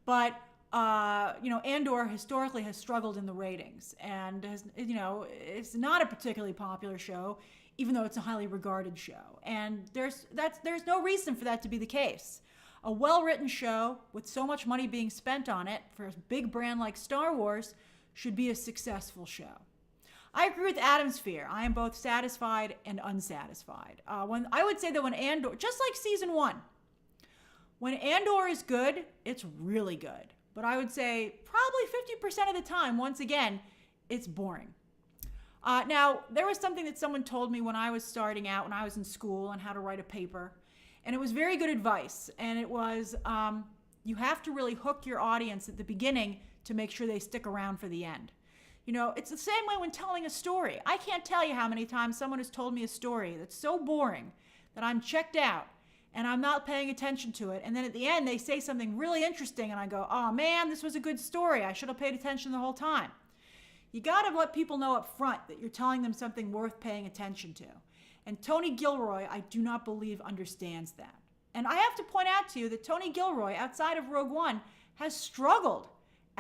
But Andor historically has struggled in the ratings, and it's not a particularly popular show, even though it's a highly regarded show. And there's no reason for that to be the case. A well-written show with so much money being spent on it for a big brand like Star Wars should be a successful show. I agree with Adam's fear. I am both satisfied and unsatisfied. I would say that when Andor, just like season 1, when Andor is good, it's really good. But I would say probably 50% of the time, once again, it's boring. Now, there was something that someone told me when I was starting out, when I was in school, on how to write a paper. And it was very good advice. And it was, you have to really hook your audience at the beginning to make sure they stick around for the end. It's the same way when telling a story. I can't tell you how many times someone has told me a story that's so boring that I'm checked out and I'm not paying attention to it. And then at the end, they say something really interesting and I go, oh man, this was a good story. I should have paid attention the whole time. You got to let people know up front that you're telling them something worth paying attention to. And Tony Gilroy, I do not believe, understands that. And I have to point out to you that Tony Gilroy, outside of Rogue One, has struggled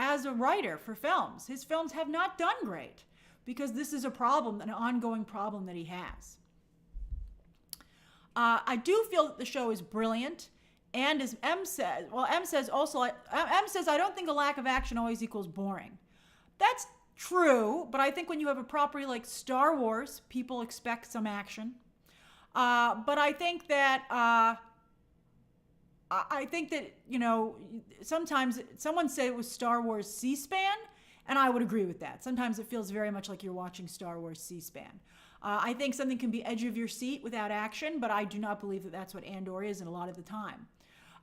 as a writer for films. His films have not done great because this is a problem, an ongoing problem that he has. I do feel that the show is brilliant, and as M says, M says I don't think a lack of action always equals boring. That's true, but I think when you have a property like Star Wars, people expect some action. But I think that sometimes someone said it was Star Wars C-SPAN, and I would agree with that. Sometimes it feels very much like you're watching Star Wars C-SPAN. I think something can be edge of your seat without action, but I do not believe that that's what Andor is, and a lot of the time.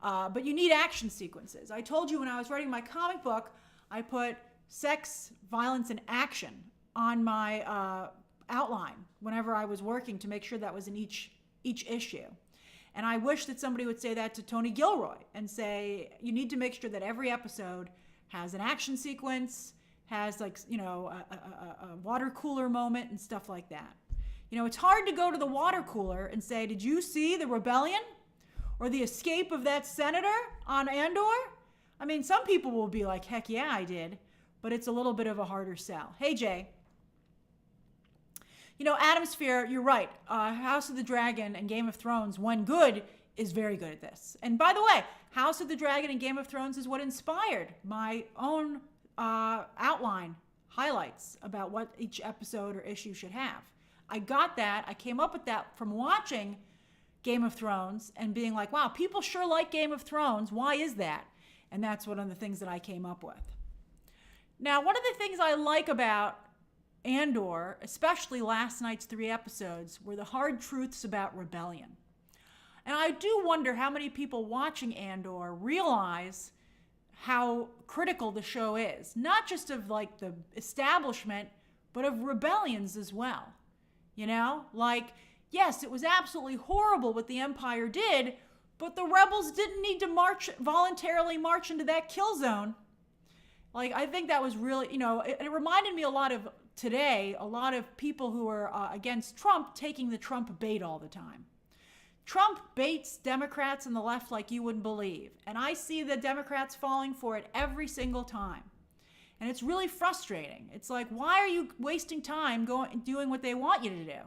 But you need action sequences. I told you when I was writing my comic book, I put sex, violence, and action on my outline whenever I was working to make sure that was in each issue. And I wish that somebody would say that to Tony Gilroy and say, you need to make sure that every episode has an action sequence, has a water cooler moment and stuff like that. It's hard to go to the water cooler and say, did you see the rebellion or the escape of that senator on Andor? I mean, some people will be like, heck yeah, I did. But it's a little bit of a harder sell. Hey, Jay. Adam's Fear, you're right. House of the Dragon and Game of Thrones, when good, is very good at this. And by the way, House of the Dragon and Game of Thrones is what inspired my own outline highlights about what each episode or issue should have. I got that. I came up with that from watching Game of Thrones and being like, wow, people sure like Game of Thrones. Why is that? And that's one of the things that I came up with. Now, one of the things I like about Andor, especially last night's 3 episodes, were the hard truths about rebellion. And I do wonder how many people watching Andor realize how critical the show is, not just of like the establishment, but of rebellions as well. You know, like, yes, it was absolutely horrible what the Empire did, but the rebels didn't need to voluntarily march into that kill zone. Like, I think that was really, you know, it reminded me a lot of today, a lot of people who are against Trump taking the Trump bait all the time. Trump baits Democrats and the left like you wouldn't believe. And I see the Democrats falling for it every single time. And it's really frustrating. It's like, why are you wasting time doing what they want you to do?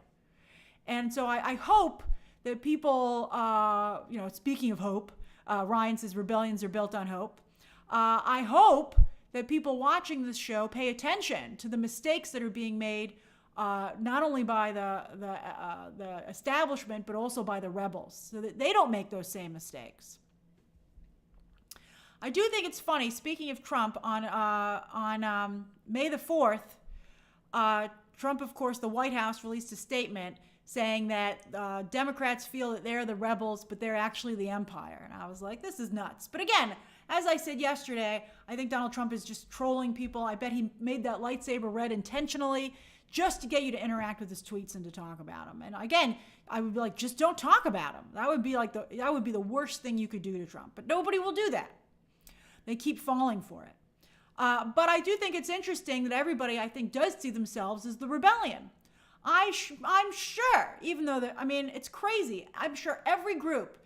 And so I hope that people, you know, speaking of hope, Ryan says rebellions are built on hope. I hope that people watching this show pay attention to the mistakes that are being made not only by the establishment, but also by the rebels, so that they don't make those same mistakes. I do think it's funny, speaking of Trump, on May the 4th, Trump, of course, the White House released a statement saying that Democrats feel that they're the rebels, but they're actually the empire. And I was like, this is nuts. But again, as I said yesterday, I think Donald Trump is just trolling people. I bet he made that lightsaber red intentionally, just to get you to interact with his tweets and to talk about him. And again, I would be like, just don't talk about him. That would be the worst thing you could do to Trump. But nobody will do that. They keep falling for it. But I do think it's interesting that everybody, I think, does see themselves as the rebellion. I'm sure, even though it's crazy. I'm sure every group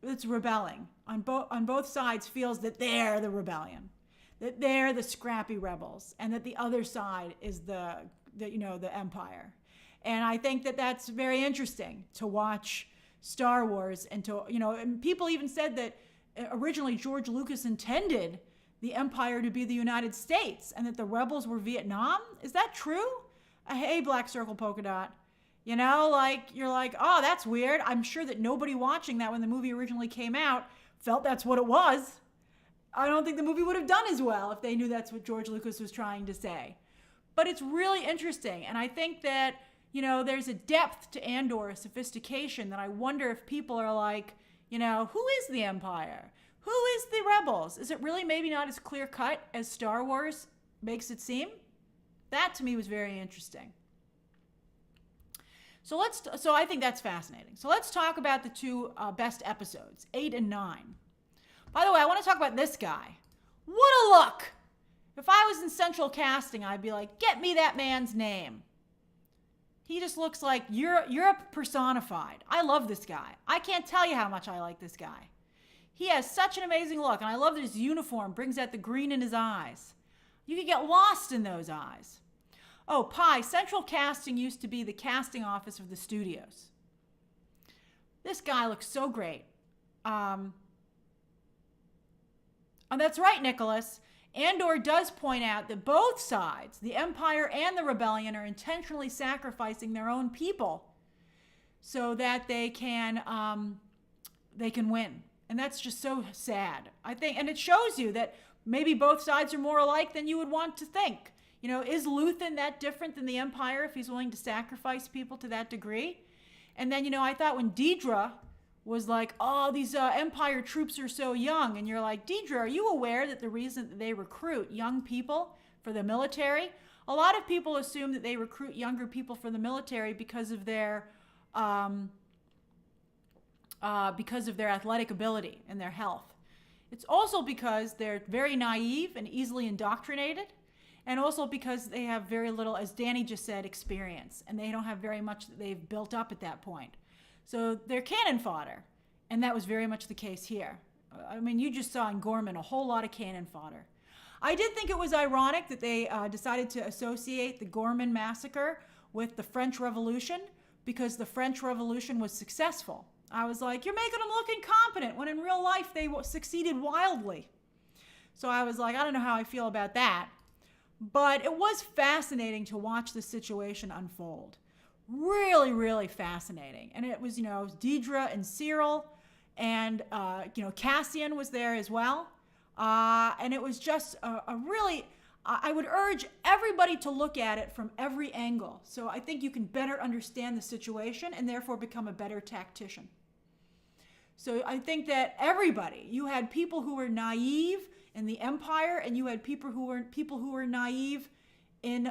that's rebelling on both sides feels that they're the rebellion, that they're the scrappy rebels, and that the other side is the empire. And I think that that's very interesting to watch Star Wars and and people even said that originally George Lucas intended the empire to be the United States and that the rebels were Vietnam. Is that true? Hey, Black Circle Polka Dot. You know, like, you're like, oh, that's weird. I'm sure that nobody watching that when the movie originally came out felt that's what it was. I don't think the movie would have done as well if they knew that's what George Lucas was trying to say. But it's really interesting. And I think that, there's a depth to Andor, a sophistication that I wonder if people are like, who is the Empire? Who is the rebels? Is it really maybe not as clear cut as Star Wars makes it seem? That to me was very interesting. So I think that's fascinating. So let's talk about the 2 best episodes, 8 and 9. By the way, I want to talk about this guy. What a look! If I was in central casting, I'd be like, get me that man's name. He just looks like Europe personified. I love this guy. I can't tell you how much I like this guy. He has such an amazing look, and I love that his uniform brings out the green in his eyes. You could get lost in those eyes. Oh, Pi, central casting used to be the casting office of the studios. This guy looks so great. And that's right, Nicholas. Andor does point out that both sides, the Empire and the Rebellion, are intentionally sacrificing their own people so that they can win. And that's just so sad, I think. And it shows you that maybe both sides are more alike than you would want to think. Is Luthen that different than the Empire if he's willing to sacrifice people to that degree? And then, I thought when Deidre was like, oh, these Empire troops are so young. And you're like, Deidre, are you aware that the reason that they recruit young people for the military? A lot of people assume that they recruit younger people for the military because of their athletic ability and their health. It's also because they're very naive and easily indoctrinated. And also because they have very little, as Danny just said, experience. And they don't have very much that they've built up at that point. So they're cannon fodder. And that was very much the case here. You just saw in Gorman a whole lot of cannon fodder. I did think it was ironic that they decided to associate the Gorman massacre with the French Revolution, because the French Revolution was successful. I was like, you're making them look incompetent when in real life they succeeded wildly. So I was like, I don't know how I feel about that. But it was fascinating to watch the situation unfold. Really, really fascinating. And it was, Deidre and Cyril, and, Cassian was there as well. And it was just a really, I would urge everybody to look at it from every angle. So I think you can better understand the situation and therefore become a better tactician. So I think that everybody, you had people who were naive in the empire, and you had people who were naive in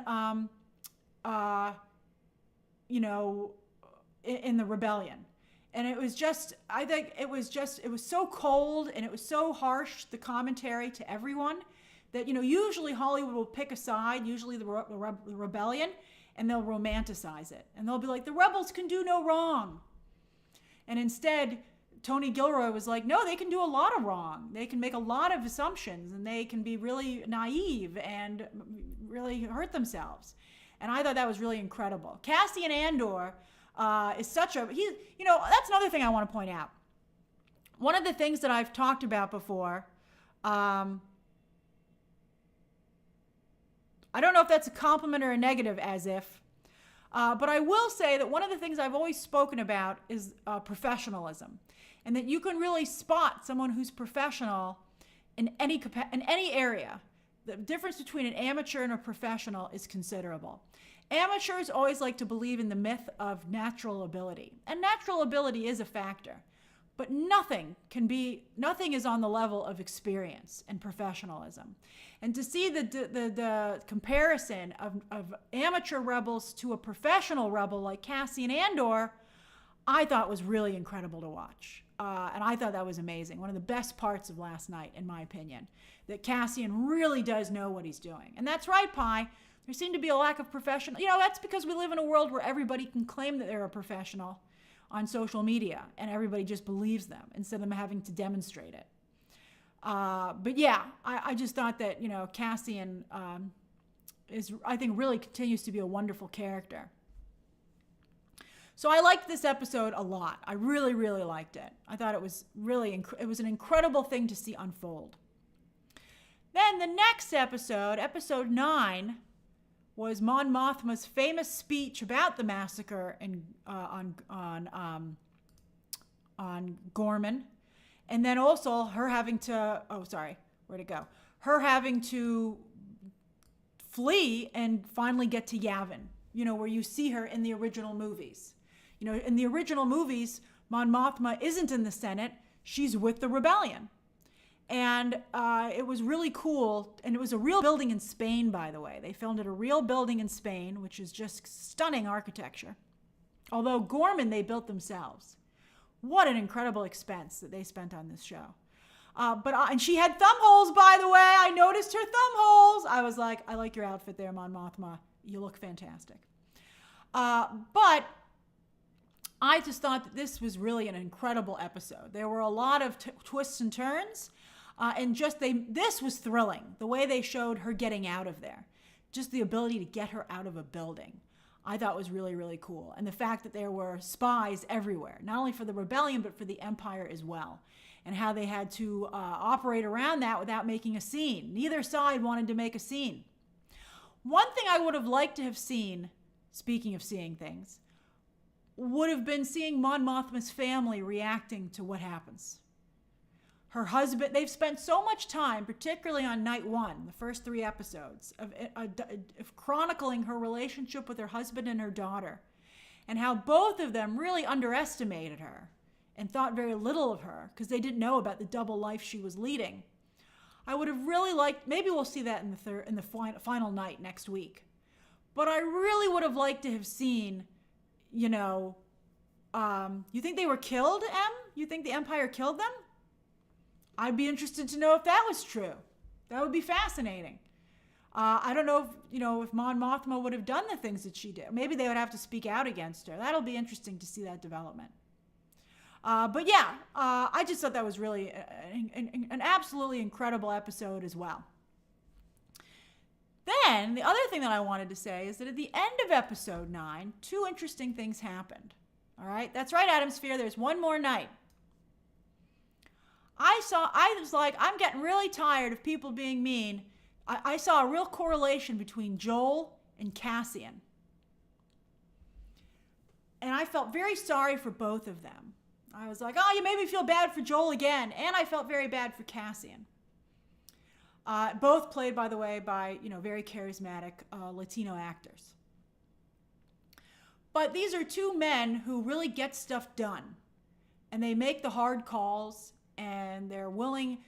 in the rebellion. And it was just, I think it was so cold and it was so harsh, the commentary to everyone, that, usually Hollywood will pick a side, usually the rebellion, and they'll romanticize it. And they'll be like, the rebels can do no wrong. And instead, Tony Gilroy was like, no, they can do a lot of wrong. They can make a lot of assumptions, and they can be really naive and really hurt themselves. And I thought that was really incredible. Cassian Andor is such a, that's another thing I want to point out. One of the things that I've talked about before, I don't know if that's a compliment or a negative, as if, but I will say that one of the things I've always spoken about is professionalism, and that you can really spot someone who's professional in any area. The difference between an amateur and a professional is considerable. Amateurs always like to believe in the myth of natural ability, and natural ability is a factor, but nothing is on the level of experience and professionalism. And to see the comparison of amateur rebels to a professional rebel like Cassian Andor, I thought was really incredible to watch. And I thought that was amazing. One of the best parts of last night, in my opinion, that Cassian really does know what he's doing. And that's right, Pi. There seemed to be a lack of professional. That's because we live in a world where everybody can claim that they're a professional on social media, and everybody just believes them instead of them having to demonstrate it. But yeah, I just thought that, Cassian I think really continues to be a wonderful character. So I liked this episode a lot. I really, really liked it. I thought it was it was an incredible thing to see unfold. Then the next episode, episode 9, was Mon Mothma's famous speech about the massacre on Gorman, and then also her having to, her having to flee and finally get to Yavin, where you see her in the original movies. In the original movies, Mon Mothma isn't in the Senate, she's with the rebellion. And it was really cool, and it was a real building in Spain, by the way. They filmed at a real building in Spain, which is just stunning architecture. Although Gorman, they built themselves. What an incredible expense that they spent on this show. And she had thumb holes, by the way. I noticed her thumb holes. I was like, I like your outfit there, Mon Mothma. You look fantastic. But I just thought that this was really an incredible episode. There were a lot of twists and turns. This was thrilling, the way they showed her getting out of there. Just the ability to get her out of a building, I thought was really, really cool. And the fact that there were spies everywhere, not only for the rebellion, but for the Empire as well. And how they had to operate around that without making a scene. Neither side wanted to make a scene. One thing I would have liked to have seen, speaking of seeing things, would have been seeing Mon Mothma's family reacting to what happens. Her husband, they've spent so much time, particularly on night 1, the first 3 episodes, of chronicling her relationship with her husband and her daughter, and how both of them really underestimated her and thought very little of her because they didn't know about the double life she was leading. I would have really liked, maybe we'll see that in the final night next week, but I really would have liked to have seen, you think they were killed, Em? You think the Empire killed them? I'd be interested to know if that was true. That would be fascinating. I don't know if Mon Mothma would have done the things that she did. Maybe they would have to speak out against her. That'll be interesting to see that development. But yeah, I just thought that was really an absolutely incredible episode as well. Then, the other thing that I wanted to say is that at the end of episode 9, 2 interesting things happened. All right, that's right, Adam Sphere. There's one more night. I was like, I'm getting really tired of people being mean. I saw a real correlation between Joel and Cassian. And I felt very sorry for both of them. I was like, oh, you made me feel bad for Joel again. And I felt very bad for Cassian. Both played, by the way, by, very charismatic Latino actors. But these are two men who really get stuff done. And they make the hard calls, and they're willing,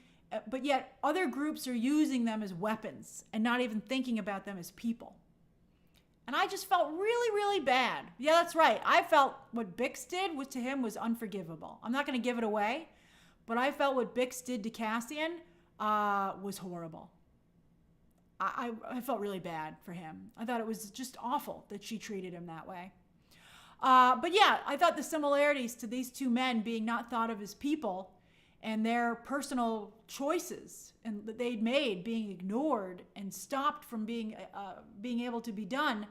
but yet other groups are using them as weapons and not even thinking about them as people. And I just felt really, really bad. Yeah, that's right. I felt what Bix did to him was unforgivable. I'm not going to give it away, but I felt what Bix did to Cassian was horrible. I felt really bad for him. I thought it was just awful that she treated him that way. But yeah, I thought the similarities to these two men being not thought of as people and their personal choices and that they'd made being ignored and stopped from being able to be done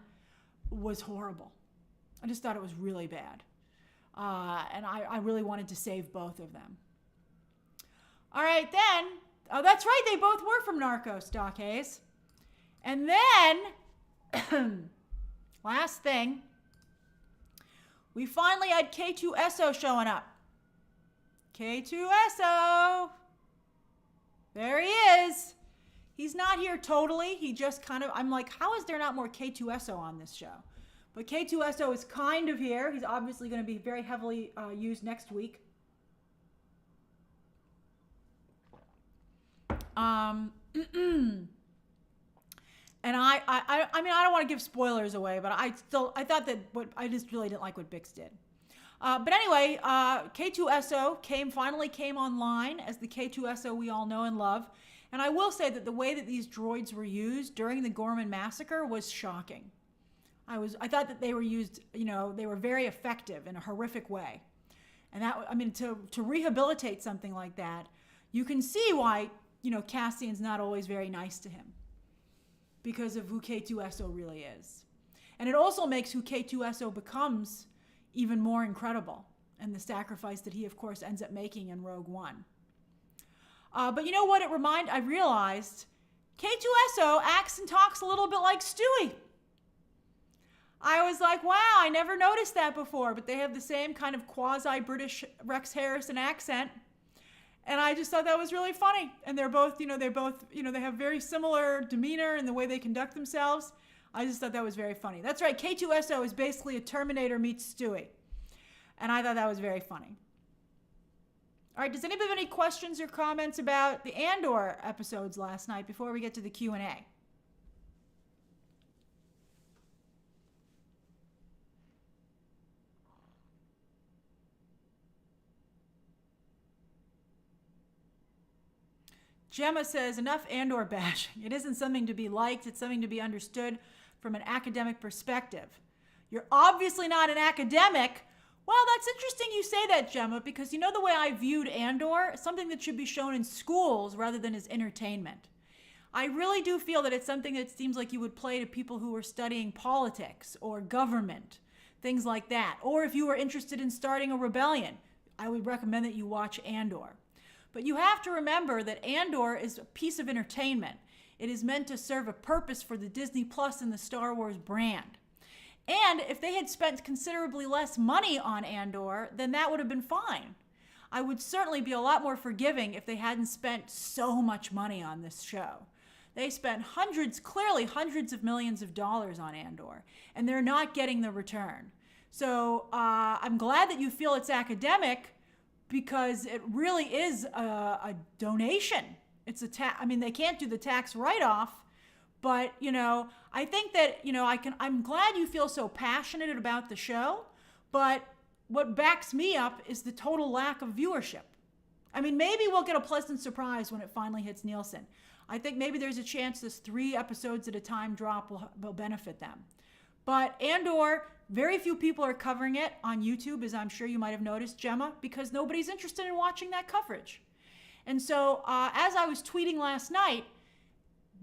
was horrible. I just thought it was really bad. And I really wanted to save both of them. All right, then. Oh, that's right. They both were from Narcos, Doc Hayes. And then, last thing, we finally had K2SO showing up. K2SO. There he is. He's not here totally. He just I'm like, how is there not more K2SO on this show? But K2SO is kind of here. He's obviously going to be very heavily used next week. And I mean, I don't want to give spoilers away, but I thought that I just really didn't like what Bix did. But anyway, K2SO finally came online as the K2SO we all know and love. And I will say that the way that these droids were used during the Gorman massacre was shocking. I thought that they were used, they were very effective in a horrific way. And to rehabilitate something like that, you can see why, Cassian's not always very nice to him because of who K2SO really is. And it also makes who K2SO becomes even more incredible, and the sacrifice that he, of course, ends up making in Rogue One. But you know what I realized? K2SO acts and talks a little bit like Stewie. I was like, wow, I never noticed that before, but they have the same kind of quasi-British Rex Harrison accent. And I just thought that was really funny. And they're both, they have very similar demeanor and the way they conduct themselves. I just thought that was very funny. That's right, K2SO is basically a Terminator meets Stewie. And I thought that was very funny. All right, does anybody have any questions or comments about the Andor episodes last night before we get to the Q&A? Gemma says, enough Andor bashing. It isn't something to be liked. It's something to be understood from an academic perspective. You're obviously not an academic. Well, that's interesting you say that, Gemma, because the way I viewed Andor, something that should be shown in schools rather than as entertainment. I really do feel that it's something that seems like you would play to people who are studying politics or government, things like that. Or if you were interested in starting a rebellion, I would recommend that you watch Andor. But you have to remember that Andor is a piece of entertainment. It is meant to serve a purpose for the Disney Plus and the Star Wars brand. And if they had spent considerably less money on Andor, then that would have been fine. I would certainly be a lot more forgiving if they hadn't spent so much money on this show. They spent clearly hundreds of millions of dollars on Andor, and they're not getting the return. So I'm glad that you feel it's academic, because it really is a donation. It's they can't do the tax write-off, but, I think that, I'm glad you feel so passionate about the show, but what backs me up is the total lack of viewership. Maybe we'll get a pleasant surprise when it finally hits Nielsen. I think maybe there's a chance this 3 episodes at a time drop will benefit them. But Andor, very few people are covering it on YouTube, as I'm sure you might have noticed, Gemma, because nobody's interested in watching that coverage. And so, as I was tweeting last night,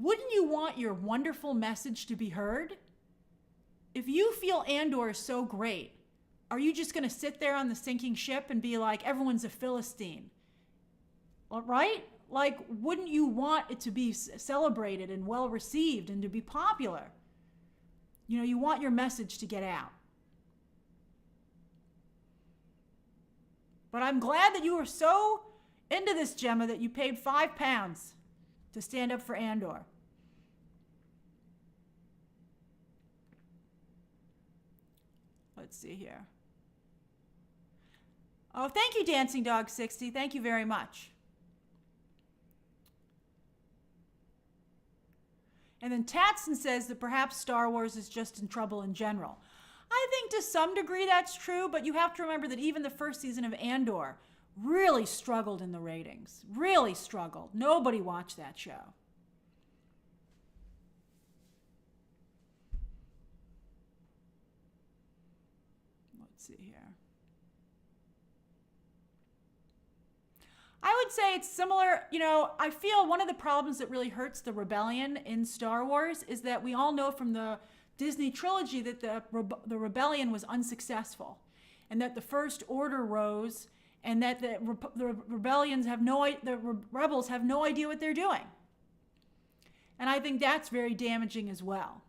wouldn't you want your wonderful message to be heard? If you feel Andor is so great, are you just going to sit there on the sinking ship and be like, everyone's a Philistine? Well, right? Like, wouldn't you want it to be celebrated and well received and to be popular? You know, you want your message to get out. But I'm glad that you were so into this, Gemma, that you paid £5 to stand up for Andor. Let's see here. Oh, thank you, Dancing Dog 60. Thank you very much. And then Tatson says that perhaps Star Wars is just in trouble in general. I think to some degree that's true, but you have to remember that even the first season of Andor really struggled in the ratings. Really struggled. Nobody watched that show. Let's see here. I would say it's similar. You know, I feel one of the problems that really hurts the rebellion in Star Wars is that we all know from the Disney trilogy that the rebellion was unsuccessful, and that the First Order rose, and that the rebels have no idea what they're doing. And I think that's very damaging as well.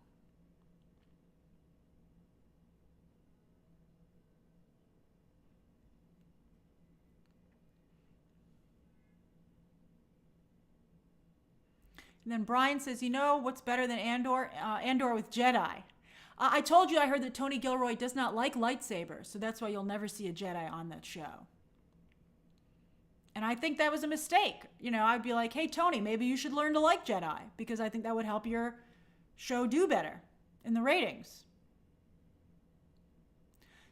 And then Brian says, you know what's better than Andor? Andor with Jedi. I told you I heard that Tony Gilroy does not like lightsabers, so that's why you'll never see a Jedi on that show. And I think that was a mistake. You know, I'd be like, hey, Tony, maybe you should learn to like Jedi, because I think that would help your show do better in the ratings.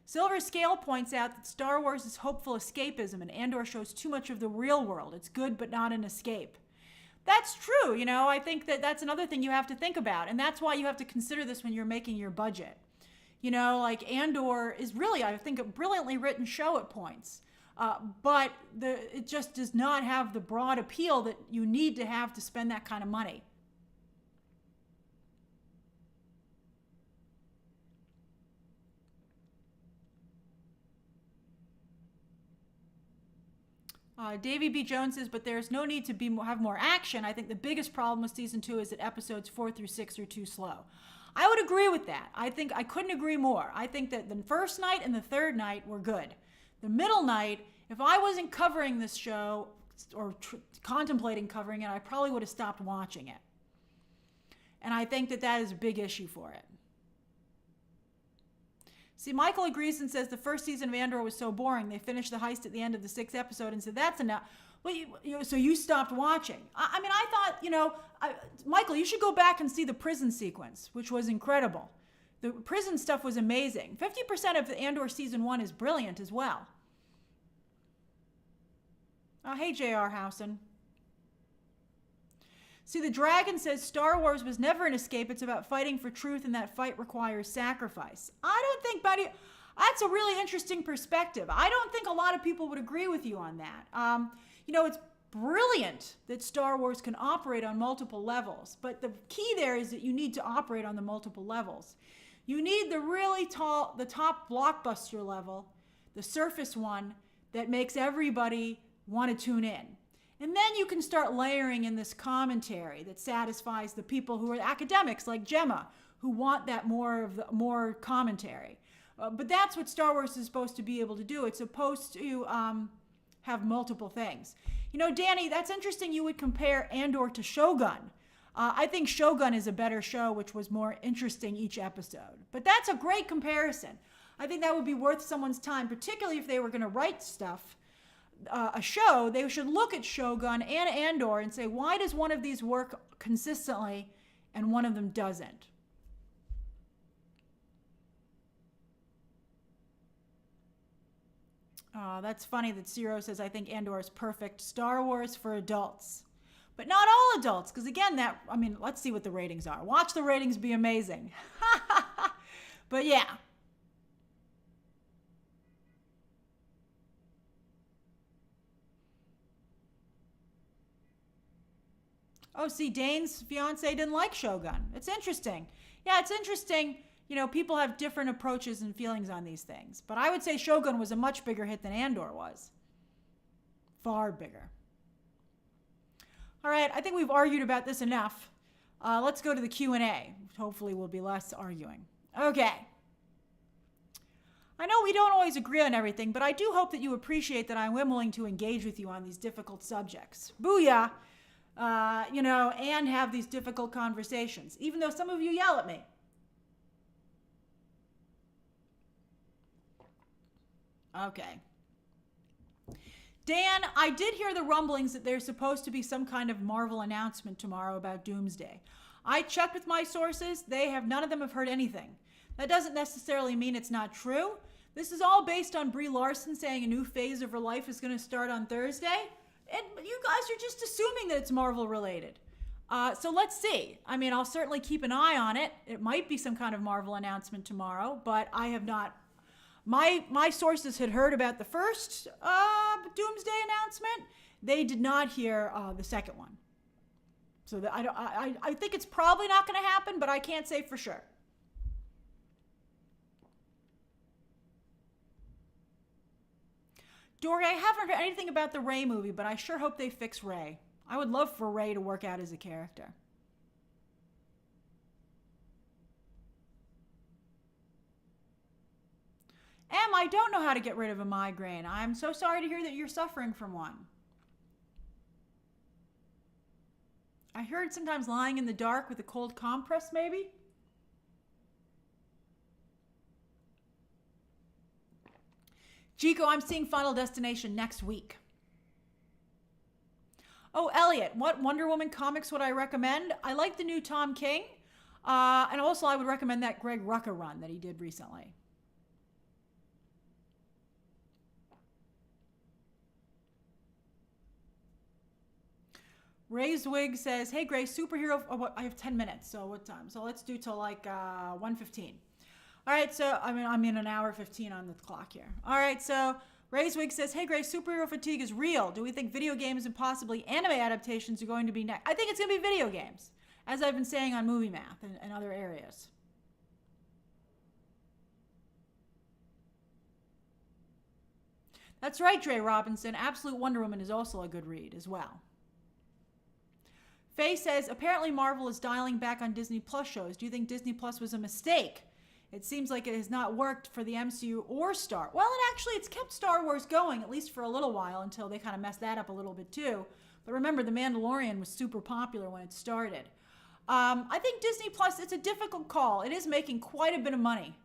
Silver Scale points out that Star Wars is hopeful escapism, and Andor shows too much of the real world. It's good, but not an escape. That's true. You know, I think that that's another thing you have to think about. And that's why you have to consider this when you're making your budget. You know, like Andor is really, I think, a brilliantly written show at points. But it just does not have the broad appeal that you need to have to spend that kind of money. Davy B. Jones says, but there's no need to have more action. I think the biggest problem with season 2 is that episodes 4 through 6 are too slow. I would agree with that. I think I couldn't agree more. I think that the first night and the third night were good. The middle night, if I wasn't covering this show or contemplating covering it, I probably would have stopped watching it. And I think that that is a big issue for it. See, Michael agrees and says the first season of Andor was so boring. They finished the heist at the end of the 6th episode and said, that's enough. Well, so you stopped watching. I mean, I thought, Michael, you should go back and see the prison sequence, which was incredible. The prison stuff was amazing. 50% of the Andor season 1 is brilliant as well. Oh, hey, J.R. Housen. See, the Dragon says Star Wars was never an escape. It's about fighting for truth, and that fight requires sacrifice. I don't think, buddy, that's a really interesting perspective. I don't think a lot of people would agree with you on that. It's brilliant that Star Wars can operate on multiple levels, but the key there is that you need to operate on the multiple levels. You need the really tall, the top blockbuster level, the surface one that makes everybody want to tune in. And then you can start layering in this commentary that satisfies the people who are academics like Gemma, who want that more commentary. But that's what Star Wars is supposed to be able to do. It's supposed to have multiple things. You know, Danny, that's interesting you would compare Andor to Shogun. I think Shogun is a better show, which was more interesting each episode. But that's a great comparison. I think that would be worth someone's time, particularly if they were going to write stuff. A show, they should look at Shogun and Andor and say, why does one of these work consistently and one of them doesn't? That's funny that Zero says, I think Andor is perfect Star Wars for adults. But not all adults, because again, let's see what the ratings are. Watch the ratings be amazing. But yeah. Oh, see, Dane's fiance didn't like Shogun. It's interesting. Yeah, it's interesting. people have different approaches and feelings on these things. But I would say Shogun was a much bigger hit than Andor was. Far bigger. All right, I think we've argued about this enough. Let's go to the Q&A. Hopefully we'll be less arguing. Okay. I know we don't always agree on everything, but I do hope that you appreciate that I am willing to engage with you on these difficult subjects. Booyah! And have these difficult conversations, even though some of you yell at me. Okay. Dan, I did hear the rumblings that there's supposed to be some kind of Marvel announcement tomorrow about Doomsday. I checked with my sources. None of them have heard anything. That doesn't necessarily mean it's not true. This is all based on Brie Larson saying a new phase of her life is going to start on Thursday. And you guys are just assuming that it's Marvel related. So let's see. I mean, I'll certainly keep an eye on it. It might be some kind of Marvel announcement tomorrow, but I have not. My sources had heard about the first Doomsday announcement. They did not hear the second one. So I think it's probably not going to happen, but I can't say for sure. Dory, I haven't heard anything about the Rey movie, but I sure hope they fix Rey. I would love for Rey to work out as a character. I don't know how to get rid of a migraine. I'm so sorry to hear that you're suffering from one. I heard sometimes lying in the dark with a cold compress, maybe? Chico, I'm seeing Final Destination next week. Oh, Elliot, what Wonder Woman comics would I recommend? I like the new Tom King. And also I would recommend that Greg Rucka run that he did recently. Ray's Wig says, hey, Grace, superhero. Oh, I have 10 minutes, so what time? So let's do till like 1:15. All right, so I'm in an hour 15 on the clock here. All right, so Ray's Wig says, hey, Grace, superhero fatigue is real. Do we think video games and possibly anime adaptations are going to be next? I think it's going to be video games, as I've been saying on Movie Math and other areas. That's right, Dre Robinson. Absolute Wonder Woman is also a good read as well. Faye says, apparently Marvel is dialing back on Disney Plus shows. Do you think Disney Plus was a mistake? It seems like it has not worked for the MCU or Star. Well, it's kept Star Wars going, at least for a little while, until they kind of messed that up a little bit too. But remember, The Mandalorian was super popular when it started. I think Disney Plus, it's a difficult call. It is making quite a bit of money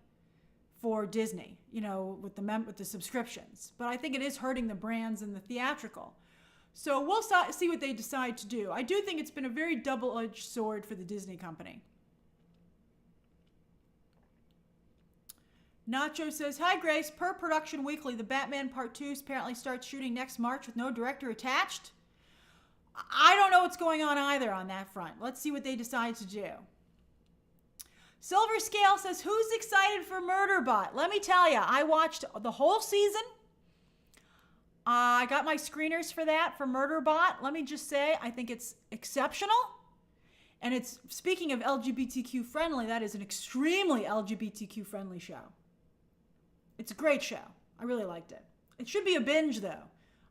for Disney, with the subscriptions. But I think it is hurting the brands and the theatrical. So we'll see what they decide to do. I do think it's been a very double-edged sword for the Disney company. Nacho says, hi, Grace. Per Production Weekly, the Batman Part 2 apparently starts shooting next March with no director attached. I don't know what's going on either on that front. Let's see what they decide to do. Silver Scale says, who's excited for Murderbot? Let me tell you, I watched the whole season. I got my screeners for that, for Murderbot. Let me just say, I think it's exceptional. And it's, speaking of LGBTQ friendly, that is an extremely LGBTQ friendly show. It's a great show. I really liked it. It should be a binge, though.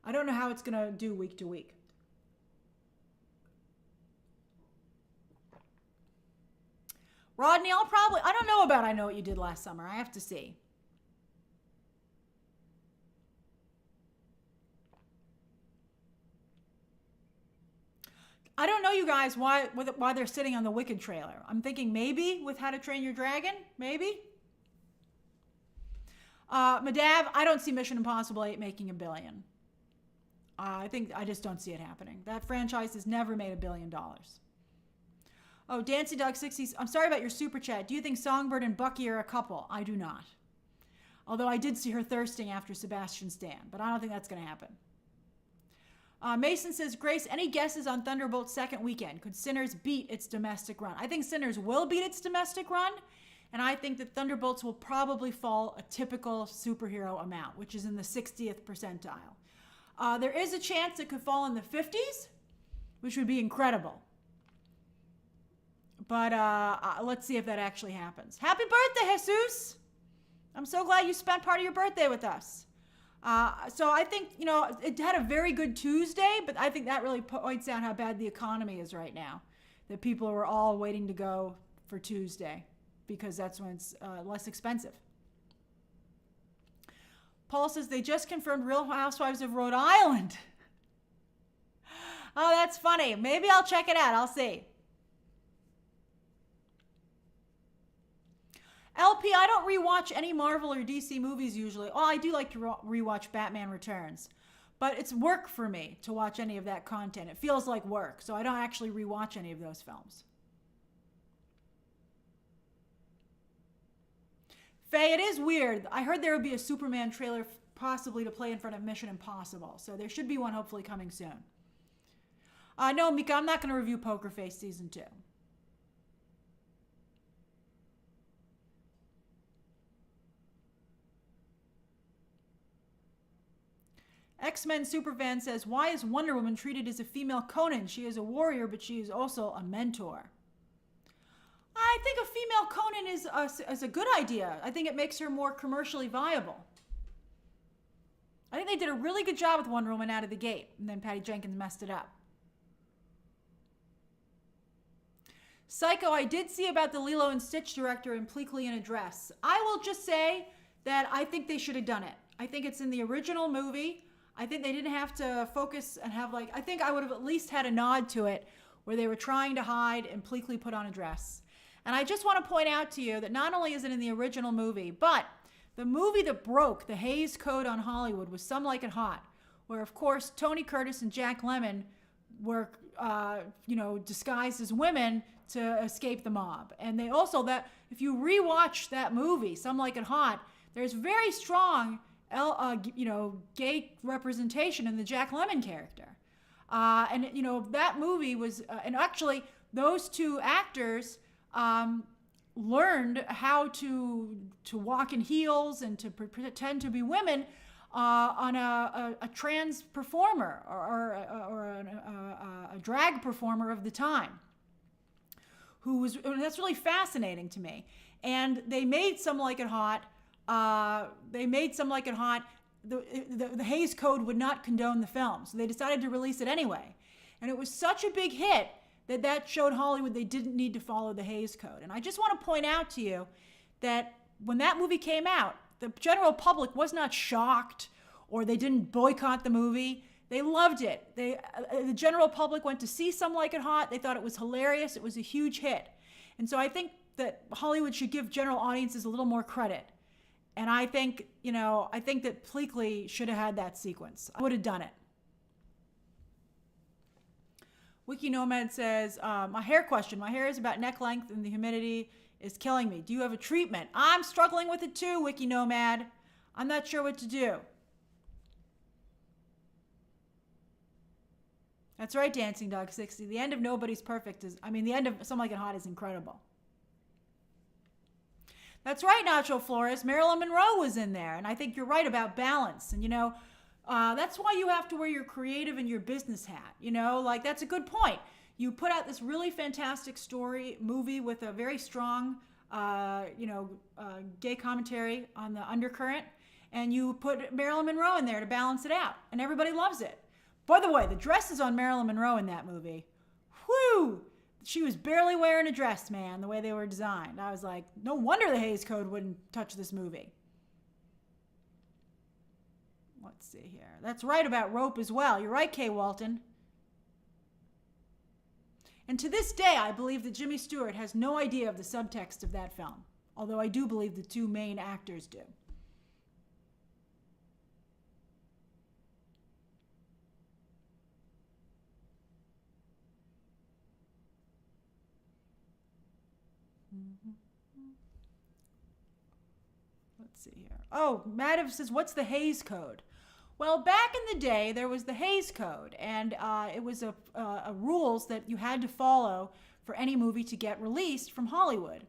I don't know how it's going to do week to week. Rodney, I don't know about I Know What You Did Last Summer. I have to see. I don't know, you guys, why they're sitting on the Wicked trailer. I'm thinking maybe with How to Train Your Dragon, maybe. Madav, I don't see Mission Impossible 8 making $1 billion. I just don't see it happening. That franchise has never made $1 billion. Oh, Dancy Dog 60s, I'm sorry about your super chat. Do you think Songbird and Bucky are a couple? I do not. Although I did see her thirsting after Sebastian Stan, but I don't think that's going to happen. Mason says, Grace, any guesses on Thunderbolt's second weekend? Could Sinners beat its domestic run? I think Sinners will beat its domestic run, and I think that Thunderbolts will probably fall a typical superhero amount, which is in the 60th percentile. There is a chance it could fall in the 50s, which would be incredible. But let's see if that actually happens. Happy birthday, Jesus! I'm so glad you spent part of your birthday with us. So I think, it had a very good Tuesday, but I think that really points out how bad the economy is right now. That people are all waiting to go for Tuesday because that's when it's less expensive. Paul says they just confirmed Real Housewives of Rhode Island. Oh, that's funny. Maybe I'll check it out. I'll see. LP, I don't rewatch any Marvel or DC movies usually. Oh, I do like to rewatch Batman Returns. But it's work for me to watch any of that content. It feels like work, so I don't actually rewatch any of those films. Faye, it is weird. I heard there would be a Superman trailer possibly to play in front of Mission Impossible. So there should be one hopefully coming soon. No, Mika, I'm not going to review Poker Face Season 2. X-Men Superfan says, why is Wonder Woman treated as a female Conan? She is a warrior, but she is also a mentor. I think a female Conan is a good idea. I think it makes her more commercially viable. I think they did a really good job with Wonder Woman out of the gate, and then Patty Jenkins messed it up. Psycho, I did see about the Lilo and Stitch director in Pleakley in a Dress. I will just say that I think they should have done it. I think it's in the original movie. I think they didn't have to focus and have I think I would have at least had a nod to it where they were trying to hide and Pleakley put on a dress. And I just want to point out to you that not only is it in the original movie, but the movie that broke the Hays Code on Hollywood was Some Like It Hot, where of course Tony Curtis and Jack Lemmon were, disguised as women to escape the mob. And they also, that if you rewatch that movie, Some Like It Hot, there's very strong, gay representation in the Jack Lemmon character. That movie was, and actually those two actors learned how to walk in heels and to pretend to be women on a trans performer or a drag performer of the time. That's really fascinating to me. And they made Some Like It Hot. The Hays Code would not condone the film, so they decided to release it anyway. And it was such a big hit that showed Hollywood they didn't need to follow the Hays Code. And I just want to point out to you that when that movie came out, the general public was not shocked or they didn't boycott the movie. They loved it. The general public went to see Some Like It Hot. They thought it was hilarious. It was a huge hit. And so I think that Hollywood should give general audiences a little more credit. And I think that Pleakley should have had that sequence. I would have done it. Wiki Nomad says, my hair question. My hair is about neck length and the humidity is killing me. Do you have a treatment? I'm struggling with it too, Wiki Nomad. I'm not sure what to do. That's right, Dancing Dog 60. The end of Nobody's Perfect the end of Some Like It Hot is incredible. That's right, Nacho Flores. Marilyn Monroe was in there. And I think you're right about balance. And, that's why you have to wear your creative and your business hat. That's a good point. You put out this really fantastic movie with a very strong, gay commentary on the undercurrent. And you put Marilyn Monroe in there to balance it out. And everybody loves it. By the way, the dresses on Marilyn Monroe in that movie, whew! She was barely wearing a dress, man, the way they were designed. I was like, no wonder the Hays Code wouldn't touch this movie. Let's see here. That's right about Rope as well. You're right, Kay Walton. And to this day, I believe that Jimmy Stewart has no idea of the subtext of that film, although I do believe the two main actors do. Let's see here. Oh, Madhav says, what's the Hays Code? Well, back in the day, there was the Hays Code, and it was a rules that you had to follow for any movie to get released from Hollywood.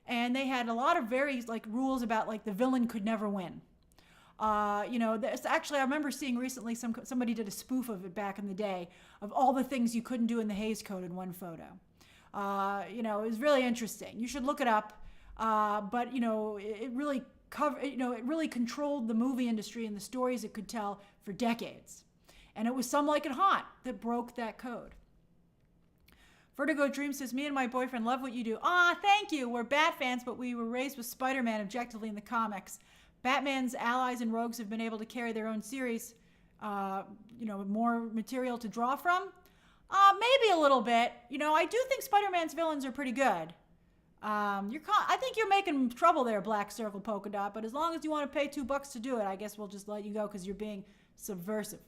And they had a lot of very rules about the villain could never win. Actually, I remember seeing recently somebody did a spoof of it back in the day of all the things you couldn't do in the Hays Code in one photo. You know, it was really interesting. You should look it up. But you know, it really it really controlled the movie industry and the stories it could tell for decades. And it was Some Like It Hot that broke that code. Vertigo Dream says, me and my boyfriend love what you do. Thank you. We're Bat fans, but we were raised with Spider-Man objectively in the comics. Batman's allies and rogues have been able to carry their own series, you know, more material to draw from. Maybe a little bit. You know, I do think Spider-Man's villains are pretty good. I think you're making trouble there, Black Circle Polka Dot, but as long as you want to pay $2 to do it, I guess we'll just let you go because you're being subversive.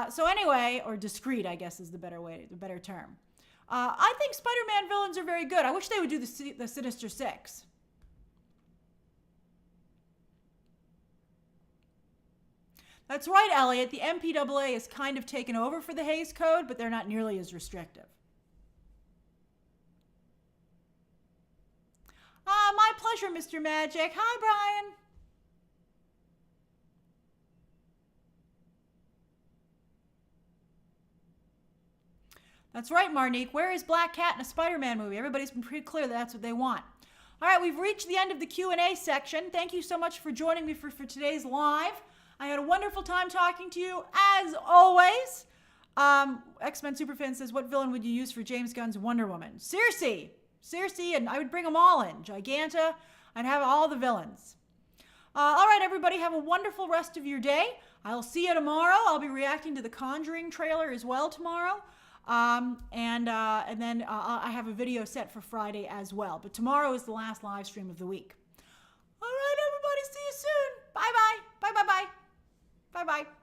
So anyway, or discreet, I guess is the better term. I think Spider-Man villains are very good. I wish they would do the Sinister Six. That's right, Elliot. The MPAA is kind of taken over for the Hays Code, but they're not nearly as restrictive. My pleasure, Mr. Magic. Hi, Brian. That's right, Marnique. Where is Black Cat in a Spider-Man movie? Everybody's been pretty clear that that's what they want. All right, we've reached the end of the Q&A section. Thank you so much for joining me for today's live. I had a wonderful time talking to you, as always. X-Men Superfan says, what villain would you use for James Gunn's Wonder Woman? Circe, and I would bring them all in. Giganta, I'd have all the villains. All right, everybody, have a wonderful rest of your day. I'll see you tomorrow. I'll be reacting to the Conjuring trailer as well tomorrow. And then I have a video set for Friday as well. But tomorrow is the last live stream of the week. All right, everybody, see you soon. Bye-bye. Bye-bye-bye. Bye-bye.